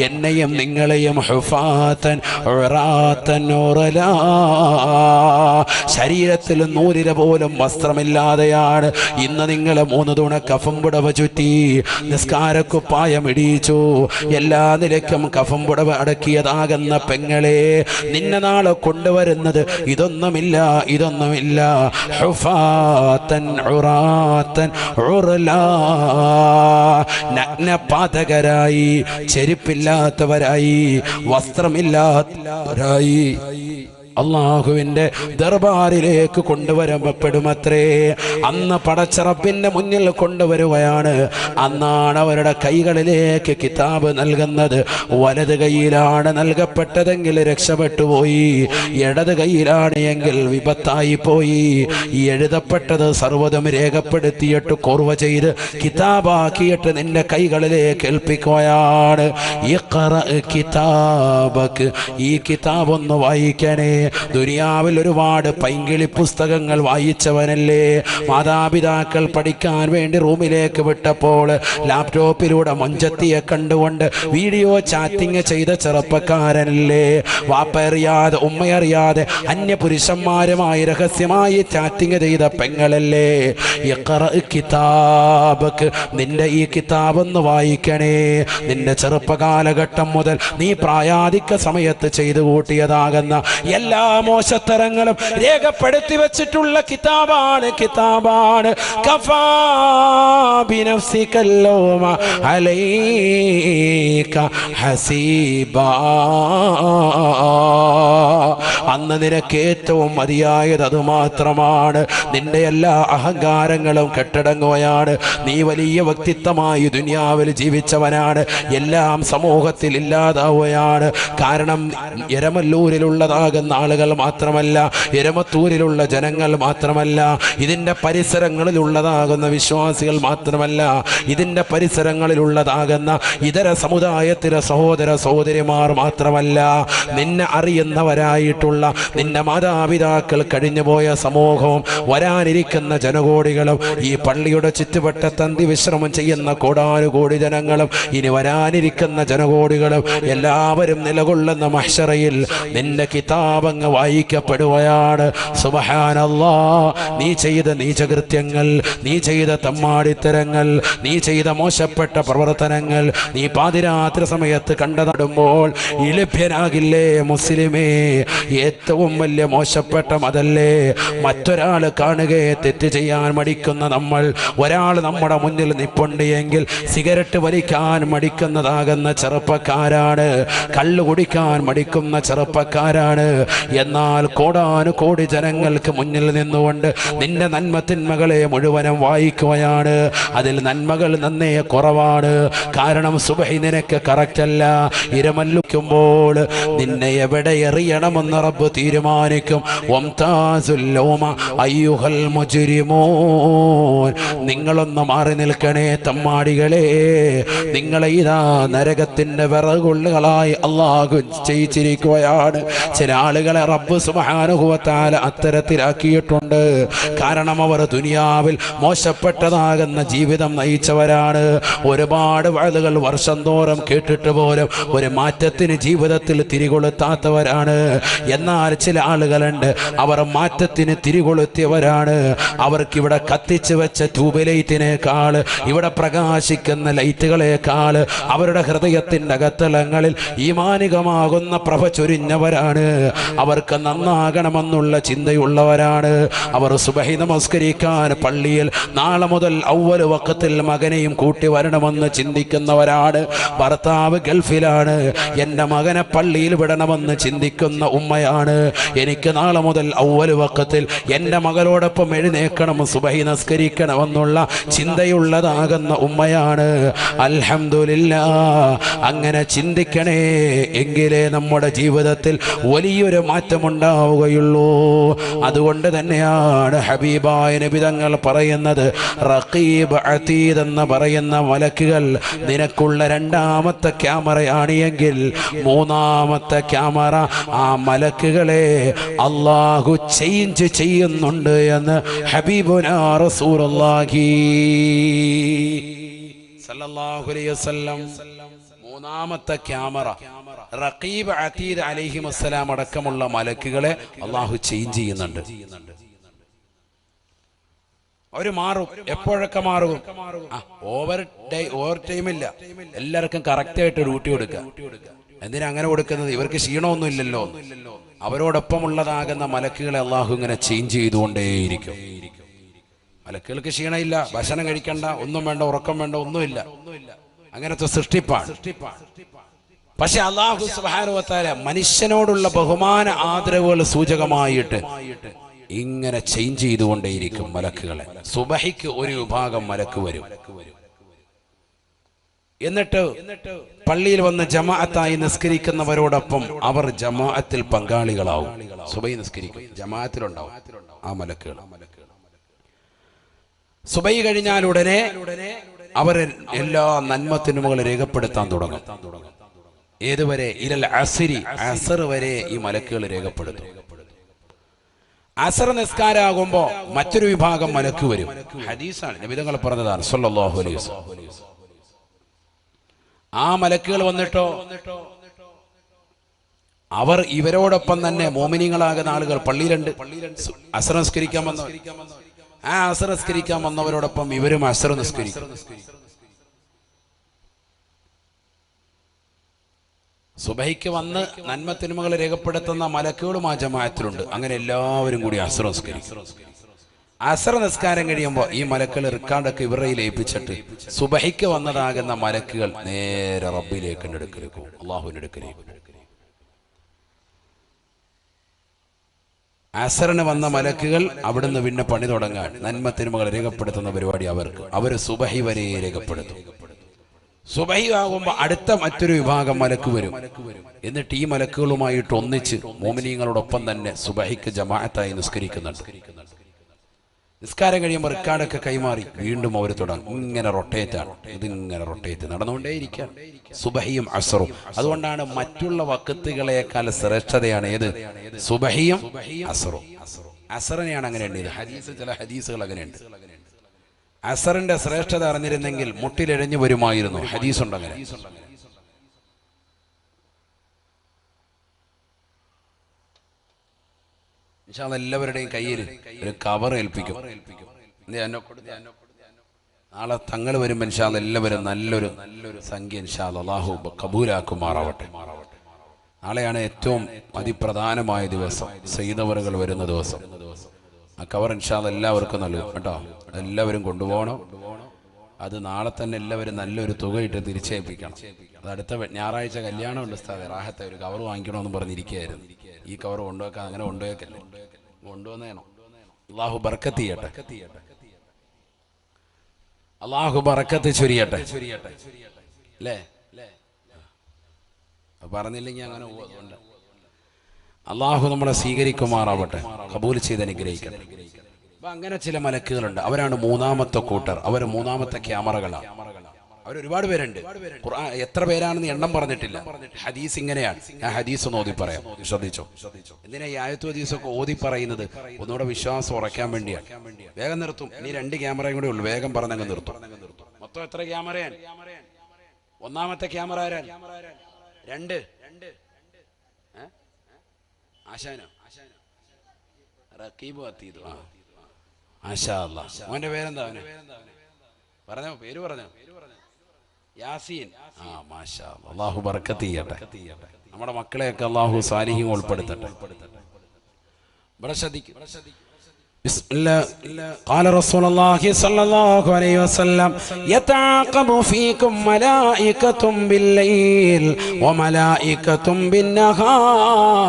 എന്നെയും നിങ്ങളെയും ഹുഫാതൻ ഉറാതൻ ഉറലാ, ശരീരത്തിൽ നൂലിര പോലും വസ്ത്രമില്ലാതെയാണ് ഇന്ന് നിങ്ങൾ 3 തുണ കഫംപുടവ ചുറ്റി, നിസ്കാരക്കുപ്പായം ഇടിയിച്ചു, എല്ലാ നിലയ്ക്കും കഫംപുടവ അടക്കിയതാകുന്ന പെങ്ങളെ, നിന്നെ നാളെ കൊണ്ടുവരുന്നത് ഇതൊന്നുമില്ല. ഹുഫാതൻ ഉറാതൻ ഉറലാ, നഗ്നപാതകരായി, ചെരുപ്പില്ലാത്തവരായി, വസ്ത്രമില്ലാത്തവരായി അള്ളാഹുവിൻ്റെ ദർബാറിലേക്ക് കൊണ്ടുവരപ്പെടുമത്രേ. അന്ന് പടച്ച റബ്ബിന്റെ മുന്നിൽ കൊണ്ടുവരുകയാണ്. അന്നാണ് അവരുടെ കൈകളിലേക്ക് കിതാബ് നൽകുന്നത്. വലത് കൈയിലാണ് നൽകപ്പെട്ടതെങ്കിൽ രക്ഷപ്പെട്ടു പോയി, ഇടത് കൈയിലാണ് എങ്കിൽ വിപത്തായി പോയി. എഴുതപ്പെട്ടത് സർവ്വതും രേഖപ്പെടുത്തിയിട്ട് കോർവ ചെയ്ത് കിതാബാക്കിയിട്ട് നിന്റെ കൈകളിലേക്ക് ഏൽപ്പിക്കുകയാണ്. കിതാബക്ക്, ഈ കിതാബ് ഒന്ന് വായിക്കണേ. ദുനിയാവിൽ ഒരുപാട് പൈങ്കിളി പുസ്തകങ്ങൾ വായിച്ചവനല്ലേ. മാതാപിതാക്കൾ പഠിക്കാൻ വേണ്ടി റൂമിലേക്ക് വിട്ടപ്പോൾ ലാപ്ടോപ്പിലൂടെ മൊഞ്ചത്തിയെ കണ്ടുകൊണ്ട് വീഡിയോ ചാറ്റിംഗ് ചെയ്ത ചെറുപ്പക്കാരനല്ലേ. വാപ്പയറിയാതെ ഉമ്മയറിയാതെ അന്യപുരുഷന്മാരുമായി രഹസ്യമായി ചാറ്റിംഗ് ചെയ്ത പെങ്ങളല്ലേ. കിതാബക്ക്, നിന്റെ ഈ കിതാബൊന്ന് വായിക്കണേ. നിന്റെ ചെറുപ്പകാലഘട്ടം മുതൽ നീ പ്രായാധിക സമയത്ത് ചെയ്തു കൂട്ടിയതാകുന്ന എല്ലാ മോശത്തരങ്ങളും രേഖപ്പെടുത്തി വെച്ചിട്ടുള്ള കിതാബാണ്. കഫാ ബിനഫ്സിക അൽയൗമ അലൈക ഹസീബാ. അന്ന് നിനക്ക് ഏറ്റവും മതിയായത് അതുമാത്രമാണ്. നിന്റെ എല്ലാ അഹങ്കാരങ്ങളും കെട്ടടങ്ങുകയാണ്. നീ വലിയ വ്യക്തിത്വമായി ദുനിയാവിൽ ജീവിച്ചവനാണ്. എല്ലാം സമൂഹത്തിൽ ഇല്ലാതാവുകയാണ്. കാരണം എരമല്ലൂരിലുള്ളതാകുന്ന ആളുകൾ മാത്രമല്ല, എരമത്തൂരിലുള്ള ജനങ്ങൾ മാത്രമല്ല, ഇതിന്റെ പരിസരങ്ങളിലുള്ളതാകുന്ന വിശ്വാസികൾ മാത്രമല്ല, ഇതിന്റെ പരിസരങ്ങളിലുള്ളതാകുന്ന ഇതര സമുദായത്തിലെ സഹോദര സഹോദരിമാർ മാത്രമല്ല, നിന്നെ അറിയുന്നവരായിട്ടുള്ള നിന്റെ മാതാപിതാക്കൾ, കഴിഞ്ഞുപോയ സമൂഹവും വരാനിരിക്കുന്ന ജനകോടികളും, ഈ പള്ളിയുടെ ചുറ്റുവട്ടത്ത് അന്തിവിശ്രമം ചെയ്യുന്ന കോടാനുകോടി ജനങ്ങളും, ഇനി വരാനിരിക്കുന്ന ജനകോടികളും എല്ലാവരും നിലകൊള്ളുന്ന മഹ്ശറയിൽ നിന്റെ കിതാബങ്ങ് വായിക്കപ്പെടുകയാണ്. സുബ്ഹാനല്ലാഹ്, നീ ചെയ്ത നീചകൃത്യങ്ങൾ, നീ ചെയ്ത തമ്മാടിത്തരങ്ങൾ, നീ ചെയ്ത മോശപ്പെട്ട പ്രവർത്തനങ്ങൾ നീ പാതിരാത്രി സമയത്ത് കണ്ടതാടുമ്പോൾ ഇലഭ്യനാകില്ലേ മുസ്ലിമേ? ഏറ്റവും വലിയ മോശപ്പെട്ട മതല്ലേ മറ്റൊരാൾ കാണുകയെ തെറ്റ് ചെയ്യാൻ മടിക്കുന്ന നമ്മൾ? ഒരാൾ നമ്മുടെ മുന്നിൽ നിപ്പുണ്ട് എങ്കിൽ സിഗരറ്റ് വലിക്കാൻ മടിക്കുന്നതാകുന്ന ചെറുപ്പക്കാരാണ്, കള്ളു കുടിക്കാൻ മടിക്കുന്ന ചെറുപ്പക്കാരാണ്. എന്നാൽ കോടാനുകോടി ജനങ്ങൾക്ക് മുന്നിൽ നിന്നുകൊണ്ട് നിന്റെ നന്മത്തിന്മകളെ മുഴുവനും വായിക്കുകയാണ്. അതിൽ നന്മകൾ നന്നേ കുറവാണ്. കാരണം സുബഹി നിനക്ക് കറക്റ്റല്ല. ഇരമല്ലിക്കുമ്പോൾ നിന്നെ എവിടെ എറിയണമെന്ന് റബ്ബ് തീരുമാനിക്കും. അയ്യുഹൽ മുജ്രിമൂൻ, നിങ്ങളൊന്ന് മാറി നിൽക്കണേ തമ്മാടികളെ, നിങ്ങളെ ഇതാ നരകത്തിന്റെ വിറകുള്ളുകളായി അള്ളാഹു ചെയ്യിച്ചിരിക്കുകയാണ്. ചില ആളുകളെ റബ്ബ് സുബ്ഹാനഹു വ തആല അത്തരത്തിലാക്കിയിട്ടുണ്ട്. കാരണം അവർ ദുനിയാവിൽ മോശപ്പെട്ടതാകുന്ന ജീവിതം നയിച്ചവരാണ്. ഒരുപാട് വഅദുകൾ വർഷം തോറും കേട്ടിട്ട് പോലും ഒരു മാറ്റത്തിന് ജീവിതത്തിൽ തിരികൊളുത്താത്തവരാണ്. എന്നാൽ ചില ആളുകളുണ്ട്, അവർ മാറ്റത്തിന് തിരികൊളുത്തിയവരാണ്. അവർക്കിവിടെ കത്തിച്ചു വെച്ച ട്യൂബ് ലൈറ്റിനേക്കാൾ, ഇവിടെ പ്രകാശിക്കുന്ന ലൈറ്റുകളേക്കാൾ അവരുടെ ഹൃദയത്തിൻ്റെ അകത്തളങ്ങളിൽ ഈമാനികമാകുന്ന പ്രഭ ചൊരിഞ്ഞവരാണ്. അവർക്ക് നന്നാകണമെന്നുള്ള ചിന്തയുള്ളവരാണ്. അവർ സുബഹി നമസ്കരിക്കാൻ പള്ളിയിൽ നാളെ മുതൽ അവ്വൽ വഖത്തിൽ മകനെയും കൂട്ടി വരണമെന്ന് ചിന്തിക്കുന്നവരാണ്. ഭർത്താവ് ഗൾഫിലാണ്, എൻ്റെ മകനെ പള്ളിയിൽ വിടണമെന്ന് ചിന്തിക്കുന്ന ഉമ്മയാണ്. എനിക്ക് നാളെ മുതൽ അവ്വൽ വഖത്തിൽ എൻ്റെ മകളോടൊപ്പം എഴുന്നേക്കണം, സുബഹി നമസ്കരിക്കണമെന്നുള്ള ചിന്തയുള്ളതാകുന്ന ഉമ്മയാണ്. അൽഹംദുലില്ലാഹ്, അങ്ങനെ ചിന്തിക്കണേ, എങ്കിലേ നമ്മുടെ ജീവിതത്തിൽ വലിയൊരു മാറ്റമുണ്ടാവുകയുള്ളൂ. അതുകൊണ്ട് തന്നെയാണ് ഹബീബായ നബി തങ്ങൾ പറയുന്നത്, റഖീബ് അതീദ് എന്ന് പറയുന്ന മലക്കുകൾ നിനക്കുള്ള രണ്ടാമത്തെ ക്യാമറയാണ് എങ്കിൽ മൂന്നാമത്തെ ക്യാമറ ആ മലക്കുകളെ അള്ളാഹു ചേഞ്ച് ചെയ്യുന്നുണ്ട് എന്ന് ഹബീബുനാ റസൂലുള്ളാഹി സല്ലല്ലാഹു അലൈഹി വസല്ലം. മൂന്നാമത്തെ ക്യാമറ റഖീബ് അതീദ് അലൈഹിമുസ്സലാം അടക്കമുള്ള മലക്കുകളെ അള്ളാഹു ചേഞ്ച് ചെയ്യുന്നുണ്ട്. അവര് മാറും. എപ്പോഴൊക്കെ മാറും? ഓവർ ടൈമില്ല, എല്ലാവർക്കും കറക്റ്റായിട്ട് ഡ്യൂട്ടി കൊടുക്കുക. എന്തിനാ അങ്ങനെ കൊടുക്കുന്നത്? ഇവർക്ക് ക്ഷീണമൊന്നും ഇല്ലല്ലോ. അവരോടൊപ്പമുള്ളതാകുന്ന മലക്കുകളെ അള്ളാഹു ഇങ്ങനെ ചേഞ്ച് ചെയ്തുകൊണ്ടേയിരിക്കും. മലക്കുകൾക്ക് ക്ഷീണമില്ല, ഭക്ഷണം കഴിക്കണ്ട, ഒന്നും വേണ്ട, ഉറക്കം വേണ്ട, ഒന്നുമില്ല. അങ്ങനത്തെ സൃഷ്ടിപ്പാണ്. പക്ഷെ അള്ളാഹു സുബ്ഹാനഹു വ തആല മനുഷ്യനോടുള്ള ബഹുമാന ആദരവുകൾ സൂചകമായിട്ട് ഇങ്ങനെ ചേഞ്ച് ചെയ്തുകൊണ്ടേയിരിക്കും മലക്കുകളെ. സുബഹിക്ക് ഒരു വിഭാഗം മലക്ക് വരും, എന്നിട്ട് പള്ളിയിൽ വന്ന് ജമാഅത്തായി നിസ്കരിക്കുന്നവരോടൊപ്പം അവർ ജമാഅത്തിൽ പങ്കാളികളാവും. സുബഹി നിസ്കരിക്കും, ജമാഅത്തിലുണ്ടാവും ആ മലക്കുകൾ. സുബഹി കഴിഞ്ഞാൽ ഉടനെ അവർ എല്ലാ നന്മത്തിന്മകൾ രേഖപ്പെടുത്താൻ തുടങ്ങും. ഏതുവരെ? ഇലൽ അസ്രി, അസർ വരെ ഈ മലക്കുകൾ രേഖപ്പെടുത്തും. അസർ നിസ്കാരാകുമ്പോ മറ്റൊരു വിഭാഗം മലക്ക് വരും. ഹദീസാണ്, നബി തങ്ങൾ പറഞ്ഞതാണ് സല്ലല്ലാഹു അലൈഹി വസല്ലം. ആ മലക്കുകൾ വന്നിട്ടോ അവർ ഇവരോടൊപ്പം തന്നെ മോമിനികളാകുന്ന ആളുകൾ പള്ളിയിലുണ്ട്. അസർ നിസ്കരിക്കാൻ വന്നവർ, ആ അസർ നിസ്കരിക്കാൻ വന്നവരോടൊപ്പം ഇവരും അസർ നിസ്കരിക്കും. സുബഹിക്ക് വന്ന് നന്മത്തിന്മകൾ രേഖപ്പെടുത്തുന്ന മലക്കുകളും ആ ജമാഅത്തിലുണ്ട്. അങ്ങനെ എല്ലാവരും കൂടി അസർ നിസ്കരിക്കും. അസർ നിസ്കാരം കഴിയുമ്പോൾ ഈ മലക്കുകൾ റിക്കാർഡൊക്കെ ഇവരെ ഏൽപ്പിച്ചിട്ട് സുബഹിക്ക് വന്നതാകുന്ന മലക്കുകൾ നേരെ റബ്ബിലേക്ക് എടുക്കലേക്കും, അള്ളാഹുവിന്റെ അടുക്കലേക്ക്. അസറിന് വന്ന മലക്കുകൾ അവിടുന്ന് പിന്നെ പണി തുടങ്ങാൻ നന്മത്തിന്മകൾ രേഖപ്പെടുത്തുന്ന പരിപാടി അവർക്ക്. അവർ സുബഹി വരെ രേഖപ്പെടുത്തും. സുബഹി ആകുമ്പോൾ അടുത്ത മറ്റൊരു വിഭാഗം മലക്ക് വരും. എന്നിട്ട് ഈ മലക്കുകളുമായിട്ട് ഒന്നിച്ച് മോമിനീങ്ങളോടൊപ്പം തന്നെ സുബഹിക്ക് ജമാഅത്തായി നിസ്കരിക്കുന്നുണ്ട്. നിസ്കാരം കഴിയുമ്പോൾ റിക്കാർഡൊക്കെ കൈമാറി വീണ്ടും അവർ തുടങ്ങും. ഇങ്ങനെ റൊട്ടേറ്റാണ്, ഇതിങ്ങനെ റൊട്ടേറ്റ് നടന്നുകൊണ്ടേയിരിക്കാം സുബഹിയും അസറും. അതുകൊണ്ടാണ് മറ്റുള്ള വഖത്തുകളെക്കാൾ ശ്രേഷ്ഠതയാണ് ഏത്? സുബഹിയും അസറും. അസറിനെയാണ് അങ്ങനെ ഉണ്ട്. ചില ഹദീസുകൾ അങ്ങനെയുണ്ട്. അസറിന്റെ ശ്രേഷ്ഠത അറിഞ്ഞിരുന്നെങ്കിൽ മുട്ടിലെഴഞ്ഞു വരുമായിരുന്നു. ഹദീസുണ്ട് അങ്ങനെ. എല്ലാവരുടെയും കയ്യിൽ ഒരു കവർ ഏൽപ്പിക്കും. നാളെ തങ്ങൾ വരുമ്പോൾ ഇൻഷാ അല്ലാഹ് എല്ലാവരും നല്ലൊരു സംഖ്യ ഇൻഷാ അല്ലാഹ് അല്ലാഹു കബൂലാക്കുമാറാവട്ടെ. നാളെയാണ് ഏറ്റവും അതിപ്രധാനമായ ദിവസം, സയ്യിദവറുകൾ വരുന്ന ദിവസം. ആ കവർ ഇൻഷാ അല്ലാഹ് എല്ലാവർക്കും നൽകും കേട്ടോ. എല്ലാവരും കൊണ്ടുപോകണം. അത് നാളെ തന്നെ എല്ലാവരും നല്ലൊരു തുക ഇട്ട് തിരിച്ചേൽപ്പിക്കണം. അത് അടുത്ത ഞായറാഴ്ച കല്യാണമുണ്ട് ഉസ്താദേ, റാഹത്തെ ഒരു കവർ വാങ്ങിക്കണമെന്ന് പറഞ്ഞിരിക്കുകയായിരുന്നു. ഈ കവർ കൊണ്ടുവെക്കാൻ അങ്ങനെ കൊണ്ടുവെക്കല്ലേ, കൊണ്ടുവന്നേണോ. അള്ളാഹു ബർക്കത്ത് ചെയ്യട്ടെ, അള്ളാഹു ബർക്കത്ത് ചൊരിയട്ടെ അല്ലേ. പറഞ്ഞില്ലെങ്കിൽ അങ്ങനെ അതുകൊണ്ട് അള്ളാഹു നമ്മളെ സ്വീകരിക്കുമാറാവട്ടെ, കബൂൽ ചെയ്ത് അനുഗ്രഹിക്കട്ടെ. അപ്പൊ അങ്ങനെ ചില മലക്കുകളുണ്ട്. അവരാണ് മൂന്നാമത്തെ കൂട്ടർ. അവർ മൂന്നാമത്തെ ക്യാമറകളാണ്. അവരൊരുപാട് പേരുണ്ട്. ഖുർആൻ എത്ര പേരാണെന്ന് എണ്ണം പറഞ്ഞിട്ടില്ല. ഹദീസ് ഇങ്ങനെയാണ്. ഞാൻ ഹദീസ് ഒന്ന് ഓതി പറയാം, ശ്രദ്ധിച്ചോ. എന്തിനാ ഈ ആയത്തു ഹദീസൊക്കെ ഓതി പറയുന്നത്? ഒന്നുകൂടെ വിശ്വാസം ഉറയ്ക്കാൻ വേണ്ടിയാണ്. വേഗം നിർത്തും. ഇനി 2 ക്യാമറയും കൂടെ ഉള്ളു. വേഗം പറഞ്ഞങ്ങ് നിർത്തും. മൊത്തം എത്ര ക്യാമറയാണ്? ഒന്നാമത്തെ ക്യാമറ ആരാൻ? 2 ആശാനോ? റഖീബ് അത്തീദ്. മാഷാ അല്ലാഹ്. അവന്റെ പേരെന്താ? പറഞ്ഞോ, പേര് പറഞ്ഞോ. യാസീൻ. മാഷാ അല്ലാഹ്. അല്ലാഹു ബർക്കത്ത് ചെയ്യട്ടെ. നമ്മുടെ മക്കളെയൊക്കെ അല്ലാഹു സാലിഹീൻ ഉൾപ്പെടുത്തട്ടെ. ഇവിടെ ശ്രദ്ധിക്കും. بسم الله. قال رسول الله صلى الله عليه وسلم يتعاقب فيكم ملائكة بالليل وملائكة بالنهار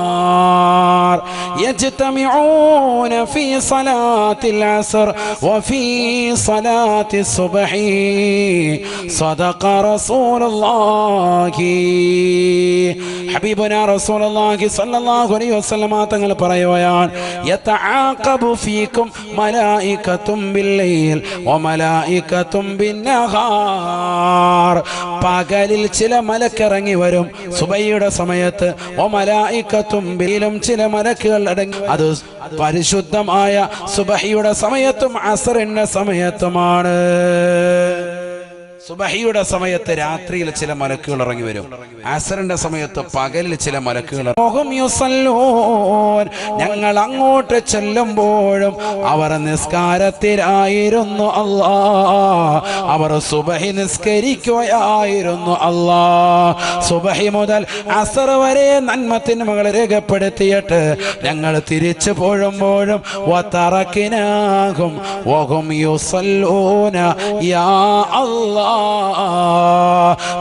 يجتمعون في صلاة العصر وفي صلاة الصبح صدق رسول الله. حبيبنا رسول الله صلى الله عليه وسلم തങ്ങൾ പറയുകയാണ്, യതആഖബു ഫീകും മലായികത്തും ബില്ലൈൽ വമലായികത്തും ബിന്നഹാർ. പകലിൽ ചില മലക്കിറങ്ങി വരും സുബഹിയുടെ സമയത്ത്. വമലായികത്തും ബിലും ചില മലക്കുകൾ അടങ്ങി. അത് പരിശുദ്ധമായ സുബഹിയുടെ സമയത്തും അസറിന്റെ സമയത്തുമാണ്. സുബഹിയുടെ സമയത്ത് രാത്രിയിൽ ചില മലക്കുകൾ ഇറങ്ങി വരും. അസറിന്റെ സമയത്ത് പകലിൽ ചില മലക്കുകൾ. ഞങ്ങൾ അങ്ങോട്ട് ചെല്ലുമ്പോഴും അവർ നിസ്കാരത്തിലായിരുന്നു അല്ലാ. അവർ സുബഹി നിസ്കരിക്കുകയായിരുന്നു അല്ലാ. സുബഹി മുതൽ അസർ വരെ നന്മത്തിന്മകൾ രേഖപ്പെടുത്തിയിട്ട് ഞങ്ങൾ തിരിച്ചു പോഴുമ്പോഴും വതറകിനാഹും വഹും യുസല്ലൂന യാ അല്ലാ.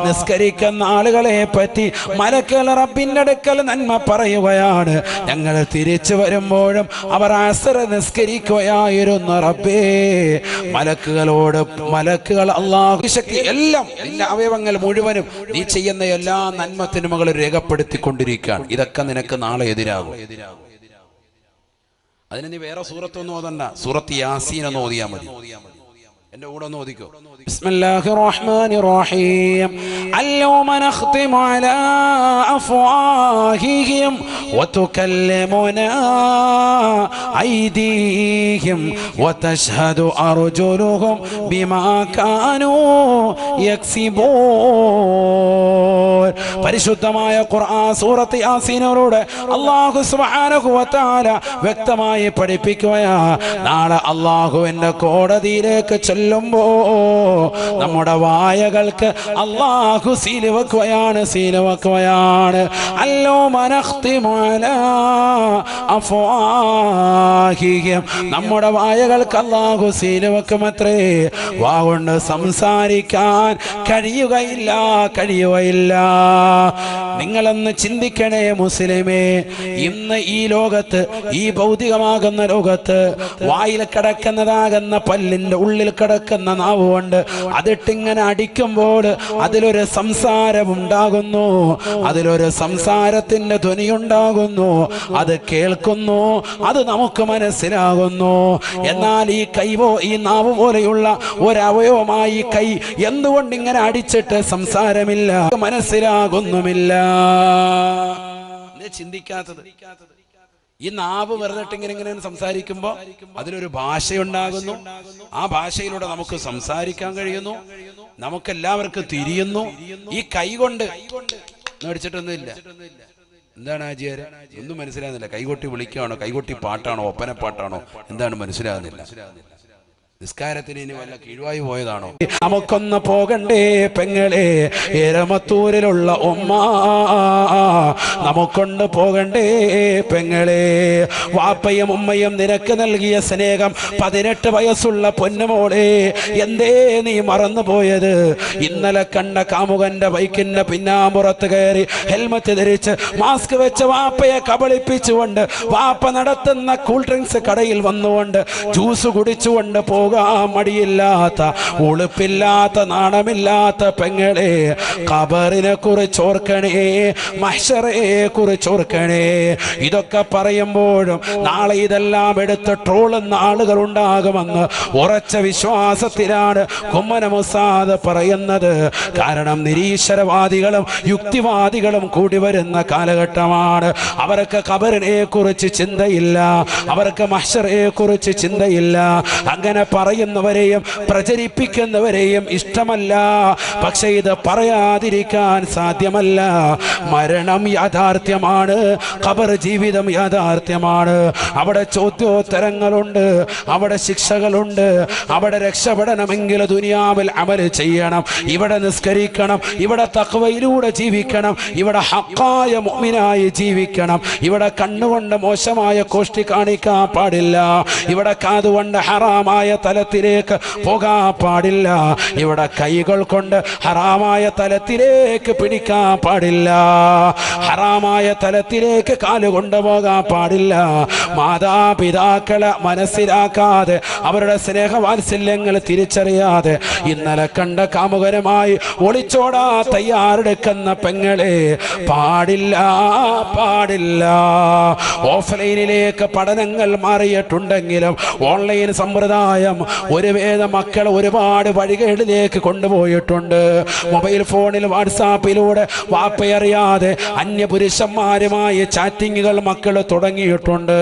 നിസ്കരിക്കുന്ന ആളുകളെ പറ്റി മലക്കുകൾ റബ്ബിന്റെ അടുക്കൽ നന്മ പറയുകയാണ്. ഞങ്ങൾ തിരിച്ചു വരുമ്പോഴും അവർ അസർ നിസ്കരിക്കുകയായിരുന്നു റബ്ബേ. മലക്കുകളോട് മലക്കുകൾ അല്ലാഹു ശക്തി എല്ലാം എല്ലാ അവയവങ്ങൾ മുഴുവനും നീ ചെയ്യുന്ന എല്ലാ നന്മത്തിനുമകൾ രേഖപ്പെടുത്തിക്കൊണ്ടിരിക്കുകയാണ്. ഇതൊക്കെ നിനക്ക് നാളെ എതിരാകും. അതിന് നീ വേറെ സൂറത്തൊന്നും ഓതണ്ട, സൂറത്ത് യാസീൻ എന്ന് ഓതിയാൽ മതി. എന്റെ കൂടെ ഒന്ന് ഓതിക്കോ. ബിസ്മില്ലാഹിർ റഹ്മാനിർ റഹീം. അൽയൗമ നഖ്തിമു അലാ അഫ്വാഹിഹിം വതുകല്ലിമുനാ ഐദീഹിം വതശ്ഹദു അർജുലുഹും ബിമാ കാനൂ യക്സിബൂൻ. പരിശുദ്ധമായ ഖുർആൻ സൂറത്ത് യാസീനിലൂടെ അല്ലാഹു സുബ്ഹാനഹു വ തആല വ്യക്തമായി പഠിപ്പിക്കുകയാ. നാളെ അല്ലാഹുവിന്റെ കോടതിയിലേക്ക് ചെല്ലുമ്പോ നമ്മുടെ വായകൾക്ക് അല്ലാഹു സീൽ വെക്കുകയാണ്, സീൽ വെക്കുകയാണ്. അൽയൗമ നഖ്തിമു അലാ അഫ്വാഹിഹിം. നമ്മുടെ വായകൾക്ക് അല്ലാഹു സീൽ വെക്കുമത്രേ. വാ കൊണ്ട് സംസാരിക്കാൻ കഴിയുകയില്ല, കഴിയുകയില്ല. നിങ്ങളൊന്ന് ചിന്തിക്കണേ മുസ്ലിമേ. ഇന്ന് ഈ ലോകത്ത്, ഈ ഭൗതികമാകുന്ന ലോകത്ത് വായിൽ കിടക്കുന്നതാകുന്ന പല്ലിന്റെ ഉള്ളിൽ കിടക്കുന്ന കിടക്കുന്ന നാവുകൊണ്ട് അതിട്ടിങ്ങനെ അടിക്കുമ്പോൾ അതിലൊരു സംസാരം ഉണ്ടാകുന്നു, അതിലൊരു സംസാരത്തിന്റെ ധ്വനിയുണ്ടാകുന്നു, അത് കേൾക്കുന്നു, അത് നമുക്ക് മനസ്സിലാകുന്നു. എന്നാൽ ഈ ഈ നാവ് പോലെയുള്ള ഒരവയവമായി കൈ എന്തുകൊണ്ട് ഇങ്ങനെ അടിച്ചിട്ട് സംസാരമില്ല, മനസ്സിലാകുന്നുമില്ല? ചിന്തിക്കാത്തത്. ഈ നാവ് വെറുതെ ഇങ്ങനെ സംസാരിക്കുമ്പോ അതിലൊരു ഭാഷയുണ്ടാകുന്നു, ആ ഭാഷയിലൂടെ നമുക്ക് സംസാരിക്കാൻ കഴിയുന്നു, നമുക്കെല്ലാവർക്കും തിരിയുന്നു. ഈ കൈ കൊണ്ട് മേടിച്ചിട്ടൊന്നുമില്ല. എന്താണ് ആചാര്യ? ഒന്നും മനസ്സിലാകുന്നില്ല. കൈകൊട്ടി വിളിക്കുകയാണോ, കൈകൊട്ടി പാട്ടാണോ, ഒപ്പനപ്പാട്ടാണോ, എന്താണ് മനസ്സിലാകുന്നില്ല. നിസ്കാരത്തിന് ഇനി വല്ല കീഴ്വായി പോയതാണോ? നമുക്കൊന്ന് പോകണ്ടേ പെങ്ങളെ, എരമത്തൂരിലുള്ള ഉമ്മ നമുക്കൊണ്ട് പോകണ്ടേ പെങ്ങളെ? വാപ്പയും ഉമ്മയും നിനക്ക് നൽകിയ സ്നേഹം 18 വയസ്സുള്ള പൊന്നുമോളെ എന്തേ നീ മറന്നു പോയത്? ഇന്നലെ കണ്ട കാമുകന്റെ ബൈക്കിന്റെ പിന്നാമ്പുറത്ത് കയറി ഹെൽമറ്റ് ധരിച്ച് മാസ്ക് വെച്ച് വാപ്പയെ കബളിപ്പിച്ചുകൊണ്ട് വാപ്പ നടത്തുന്ന കൂൾ ഡ്രിങ്ക്സ് കടയിൽ വന്നുകൊണ്ട് ജ്യൂസ് കുടിച്ചുകൊണ്ട് മടിയില്ലാത്ത, ഉളുപ്പില്ലാത്ത, നാണമില്ലാത്ത പെങ്ങളെ, ഖബറിനെ കുറിച്ച് ഓർക്കണേ, മഹ്ശറയെ കുറിച്ച് ഓർക്കണേ. ഇതൊക്കെ പറയുമ്പോഴും നാളെ ഇതെല്ലാം എടുത്ത് ട്രോളുന്ന ആളുകൾ ഉണ്ടാകുമെന്ന് ഉറച്ച വിശ്വാസത്തിലാണ് കുമ്മന മുസാദ് പറയുന്നത്. കാരണം നിരീശ്വരവാദികളും യുക്തിവാദികളും കൂടി വരുന്ന കാലഘട്ടമാണ്. അവർക്ക് ഖബറിനെ കുറിച്ച് ചിന്തയില്ല, അവർക്ക് മഹ്ശറയെ കുറിച്ച് ചിന്തയില്ല. അങ്ങനെ പറയുന്നവരെയും പ്രചരിപ്പിക്കുന്നവരെയും ഇഷ്ടമല്ല. പക്ഷെ ഇത് പറയാതിരിക്കാൻ സാധ്യമല്ല. മരണം യാഥാർത്ഥ്യമാണ്, ഖബർ ജീവിതം യാഥാർത്ഥ്യമാണ്. അവിടെ ചോദ്യോത്തരങ്ങളുണ്ട്, അവിടെ ശിക്ഷകളുണ്ട്. അവിടെ രക്ഷപ്പെടണമെങ്കിൽ ദുനിയാവിൽ അമൽ ചെയ്യണം, ഇവിടെ നിസ്കരിക്കണം, ഇവിടെ തഖ്വയിലൂടെ ജീവിക്കണം, ഇവിടെ ഹഖായ മുഅ്മിനായി ജീവിക്കണം. ഇവിടെ കണ്ണുകൊണ്ട് മോശമായ കോഷ്ടി കാണിക്കാൻ പാടില്ല, ഇവിടെ കാതുകൊണ്ട് ഹറാമായ തലത്തിലേക്ക് പോകാൻ പാടില്ല, ഇവിടെ കൈകൾ കൊണ്ട് ഹറാമായ തലത്തിലേക്ക് പിടിക്കാൻ പാടില്ല, ഹറാമായ തലത്തിലേക്ക് കാലുകൊണ്ട് പോകാൻ പാടില്ല. മാതാപിതാക്കളെ മനസ്സിലാക്കാതെ, അവരുടെ സ്നേഹവാത്സല്യങ്ങൾ തിരിച്ചറിയാതെ ഇന്നലെ കണ്ട കാമുകനുമായി ഒളിച്ചോടാ തയ്യാറെടുക്കുന്ന പെങ്ങളെ പാടില്ല, പാടില്ല. ഓഫ്ലൈനിലേക്ക് പഠനങ്ങൾ മാറിയിട്ടുണ്ടെങ്കിലും ഓൺലൈൻ സമ്പ്രദായം ഒരു വേദ മക്കളെ ഒരുപാട് വഴികളിലേക്ക് കൊണ്ടുപോയിട്ടുണ്ട്. മൊബൈൽ ഫോണിൽ വാട്സാപ്പിലൂടെ വാപ്പയറിയാതെ അന്യപുരുഷന്മാരുമായി ചാറ്റിങ്ങുകൾ മക്കൾ തുടങ്ങിയിട്ടുണ്ട്.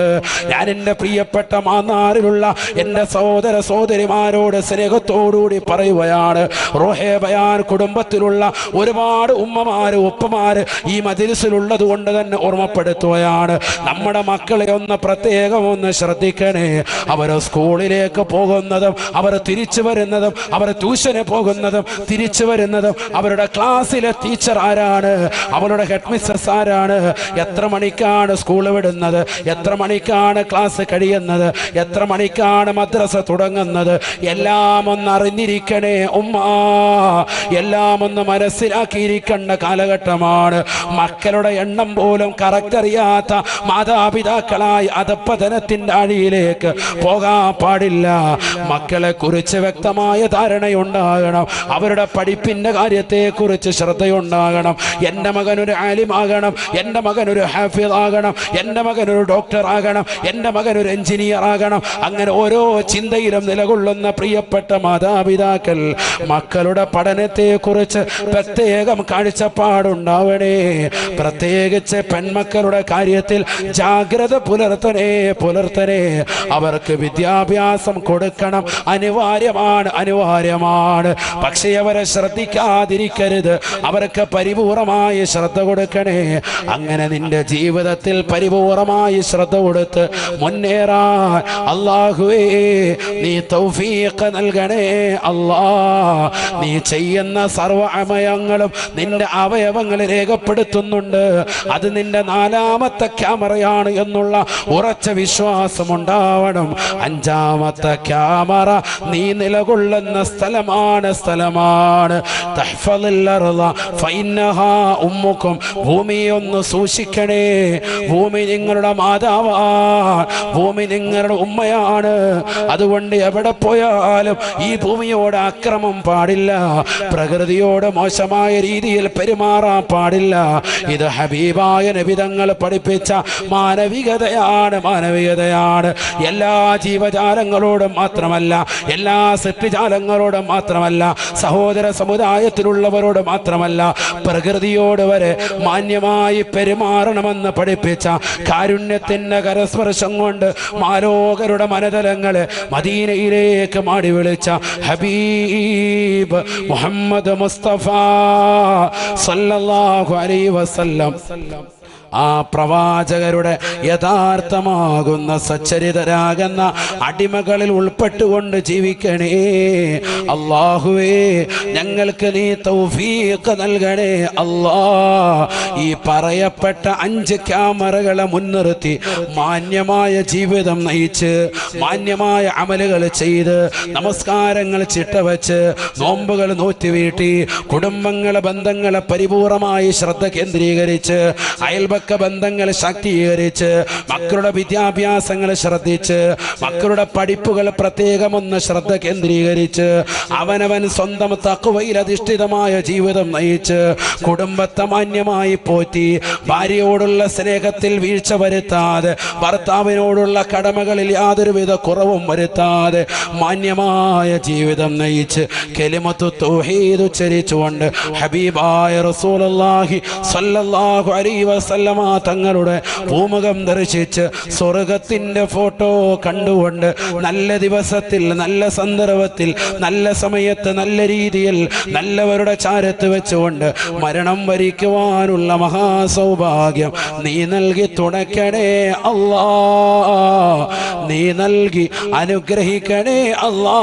ഞാൻ എൻ്റെ പ്രിയപ്പെട്ട മാന്നാറിലുള്ള എൻ്റെ സഹോദര സഹോദരിമാരോട് സ്നേഹത്തോടുകൂടി പറയുകയാണ്, റോഹേ ബയാൻ കുടുംബത്തിലുള്ള ഒരുപാട് ഉമ്മമാര് ഉപ്പമാര് ഈ മജ്‌ലിസിലുള്ളത് കൊണ്ട് തന്നെ ഓർമ്മപ്പെടുത്തുകയാണ്, നമ്മുടെ മക്കളെ ഒന്ന് പ്രത്യേകം ഒന്ന് ശ്രദ്ധിക്കണേ. അവർ സ്കൂളിലേക്ക് പോകുന്നതും അവർ തിരിച്ചു വരുന്നതും, അവർ ട്യൂഷന് പോകുന്നതും തിരിച്ചു വരുന്നതും, അവരുടെ ക്ലാസ്സിലെ ടീച്ചർ ആരാണ്, അവരുടെ ഹെഡ് മിസ്സസ് ആരാണ്, എത്ര മണിക്കാണ് സ്കൂൾ വിടുന്നത്, എത്ര മണിക്കാണ് ക്ലാസ് കഴിയുന്നത്, എത്ര മണിക്കാണ് മദ്രസ തുടങ്ങുന്നത്, എല്ലാം ഒന്ന് അറിഞ്ഞിരിക്കണേ ഉമ്മ, എല്ലാം ഒന്ന് മനസ്സിലാക്കിയിരിക്കേണ്ട കാലഘട്ടമാണ്. മക്കളുടെ എണ്ണം പോലും കറക്റ്റ് അറിയാത്ത മാതാപിതാക്കളായി അധപ്പതനത്തിന്റെ അഴിയിലേക്ക് പോകാൻ പാടില്ല. മക്കളെ കുറിച്ച് വ്യക്തമായ ധാരണയുണ്ടാകണം, അവരുടെ പഠിപ്പിന്റെ കാര്യത്തെ കുറിച്ച് ശ്രദ്ധയുണ്ടാകണം. എൻ്റെ മകൻ ഒരു ആലിമാകണം, എൻ്റെ മകൻ ഒരു ഹാഫിദ് ആകണം, എൻ്റെ മകൻ ഒരു ഡോക്ടർ ആകണം, എൻ്റെ മകൻ ഒരു എഞ്ചിനീയർ ആകണം. അങ്ങനെ ഓരോ ചിന്തയിലും നിലകൊള്ളുന്ന പ്രിയപ്പെട്ട മാതാപിതാക്കൾ മക്കളുടെ പഠനത്തെ കുറിച്ച് പ്രത്യേകം കാഴ്ചപ്പാടുണ്ടാവണേ. പ്രത്യേകിച്ച് പെൺമക്കളുടെ കാര്യത്തിൽ ജാഗ്രത പുലർത്തണേ. അവർക്ക് വിദ്യാഭ്യാസം കൊടുക്കണം, അനിവാര്യമാണ്. പക്ഷേ അവരെ ശ്രദ്ധിക്കാതിരിക്കരുത്, അവർക്ക് പരിപൂർണമായി ശ്രദ്ധ കൊടുക്കണേ. അങ്ങനെ നിന്റെ ജീവിതത്തിൽ പരിപൂർണമായി ശ്രദ്ധ കൊടുത്ത് മുന്നേറാൻ അല്ലാഹുവേ നീ തൗഫീഖ് നൽകണേ. അല്ലാ, നീ ചെയ്യുന്ന സർവ്വ അമയങ്ങളും നിന്റെ അവയവങ്ങൾ രേഖപ്പെടുത്തുന്നുണ്ട്. അത് നിന്റെ 4ാമത്തെ ക്യാമറയാണ് എന്നുള്ള ഉറച്ച വിശ്വാസം ഉണ്ടാവണം. 5ാമത്തെ മഖാമറ, നീ നിലകൊള്ളുന്ന സ്ഥലമാണ്. തഹ്ഫളിൽ അർള ഫഇന്നഹാ ഉമ്മുക്കും, ഭൂമിയെ ഒന്ന് സൂക്ഷിക്കണേ. ഭൂമി നിങ്ങളുടെ മാതാവാണ്, ഭൂമി നിങ്ങളുടെ ഉമ്മയാണ്. അതുകൊണ്ട് എവിടെ പോയാലും ഈ ഭൂമിയോട് അക്രമം പാടില്ല, പ്രകൃതിയോട് മോശമായ രീതിയിൽ പെരുമാറാൻ പാടില്ല. ഇത് ഹബീബായ നബി തങ്ങൾ പഠിപ്പിച്ച മാനവികതയാണ്. എല്ലാ ജീവജാലങ്ങളോടും മാത്രമല്ല, എല്ലാ സൃഷ്ടിജാലങ്ങളോടും മാത്രമല്ല, സഹോദര സമുദായത്തിലുള്ളവരോട് മാത്രമല്ല, പ്രകൃതിയോട് വരെ മാന്യമായി പെരുമാറണമെന്ന് പഠിപ്പിച്ച കാരുണ്യത്തിന്റെ കരസ്പർശം കൊണ്ട് മാലോകരുടെ മനതലങ്ങളെ മദീനയിലേക്ക് മാടി വിളിച്ച ഹബീബ് മുഹമ്മദ് മുസ്തഫ സല്ലല്ലാഹു അലൈഹി വസല്ലം, ആ പ്രവാചകരുടെ യഥാർത്ഥമാകുന്ന സച്ചരിതരാകുന്ന അടിമകളിൽ ഉൾപ്പെട്ടുകൊണ്ട് ജീവിക്കണേ. അല്ലാഹുവേ, ഞങ്ങൾക്ക് നീ തൗഫീഖ് നൽകണേ. അല്ലാ, ഈ പറയപ്പെട്ട 5 ക്യാമറകളെ മുൻനിർത്തി മാന്യമായ ജീവിതം നയിച്ച്, മാന്യമായ അമലുകൾ ചെയ്ത്, നമസ്കാരങ്ങൾ ചിട്ടവച്ച്, നോമ്പുകൾ നോറ്റുവീട്ടി, കുടുംബങ്ങളെ ബന്ധങ്ങളെ പരിപൂർണമായി ശ്രദ്ധ കേന്ദ്രീകരിച്ച്, അയൽപക്ക ബന്ധങ്ങൾ ശാക്തീകരിച്ച്, മക്കളുടെ വിദ്യാഭ്യാസങ്ങൾ ശ്രദ്ധിച്ച്, മക്കളുടെ പഠിപ്പുകൾ പ്രത്യേകമൊന്ന് ശ്രദ്ധ കേന്ദ്രീകരിച്ച്, അവനവൻ സ്വന്തം തഖ്വയിൽ അധിഷ്ഠിതമായ ജീവിതം നയിച്ച്, കുടുംബത്തെ മാന്യമായി പോറ്റി, ഭാര്യയോടുള്ള സ്നേഹത്തിൽ വീഴ്ച വരുത്താതെ, ഭർത്താവിനോടുള്ള കടമകളിൽ യാതൊരുവിധ കുറവും വരുത്താതെ മാന്യമായ ജീവിതം നയിച്ച്, കലിമത്തു തൗഹീദ് ഉച്ചരിച്ചുകൊണ്ട് ഹബീബായ റസൂലുള്ളാഹി സ്വല്ലല്ലാഹു അലൈഹി വസല്ലം തങ്ങളുടെ ഭൂമുഖം ദർശിച്ച് സ്വർഗത്തിന്റെ ഫോട്ടോ കണ്ടുകൊണ്ട് നല്ല ദിവസത്തിൽ, നല്ല സന്ദർഭത്തിൽ, നല്ല സമയത്ത്, നല്ല രീതിയിൽ നല്ലവരുടെ ചാരത്ത് വെച്ചുകൊണ്ട് മരണം വരിക്കുവാനുള്ള മഹാസൗഭാഗ്യം നീ നൽകി തുണയ്ക്കണേ അല്ലാ, നീ നൽകി അനുഗ്രഹിക്കണേ അല്ലാ.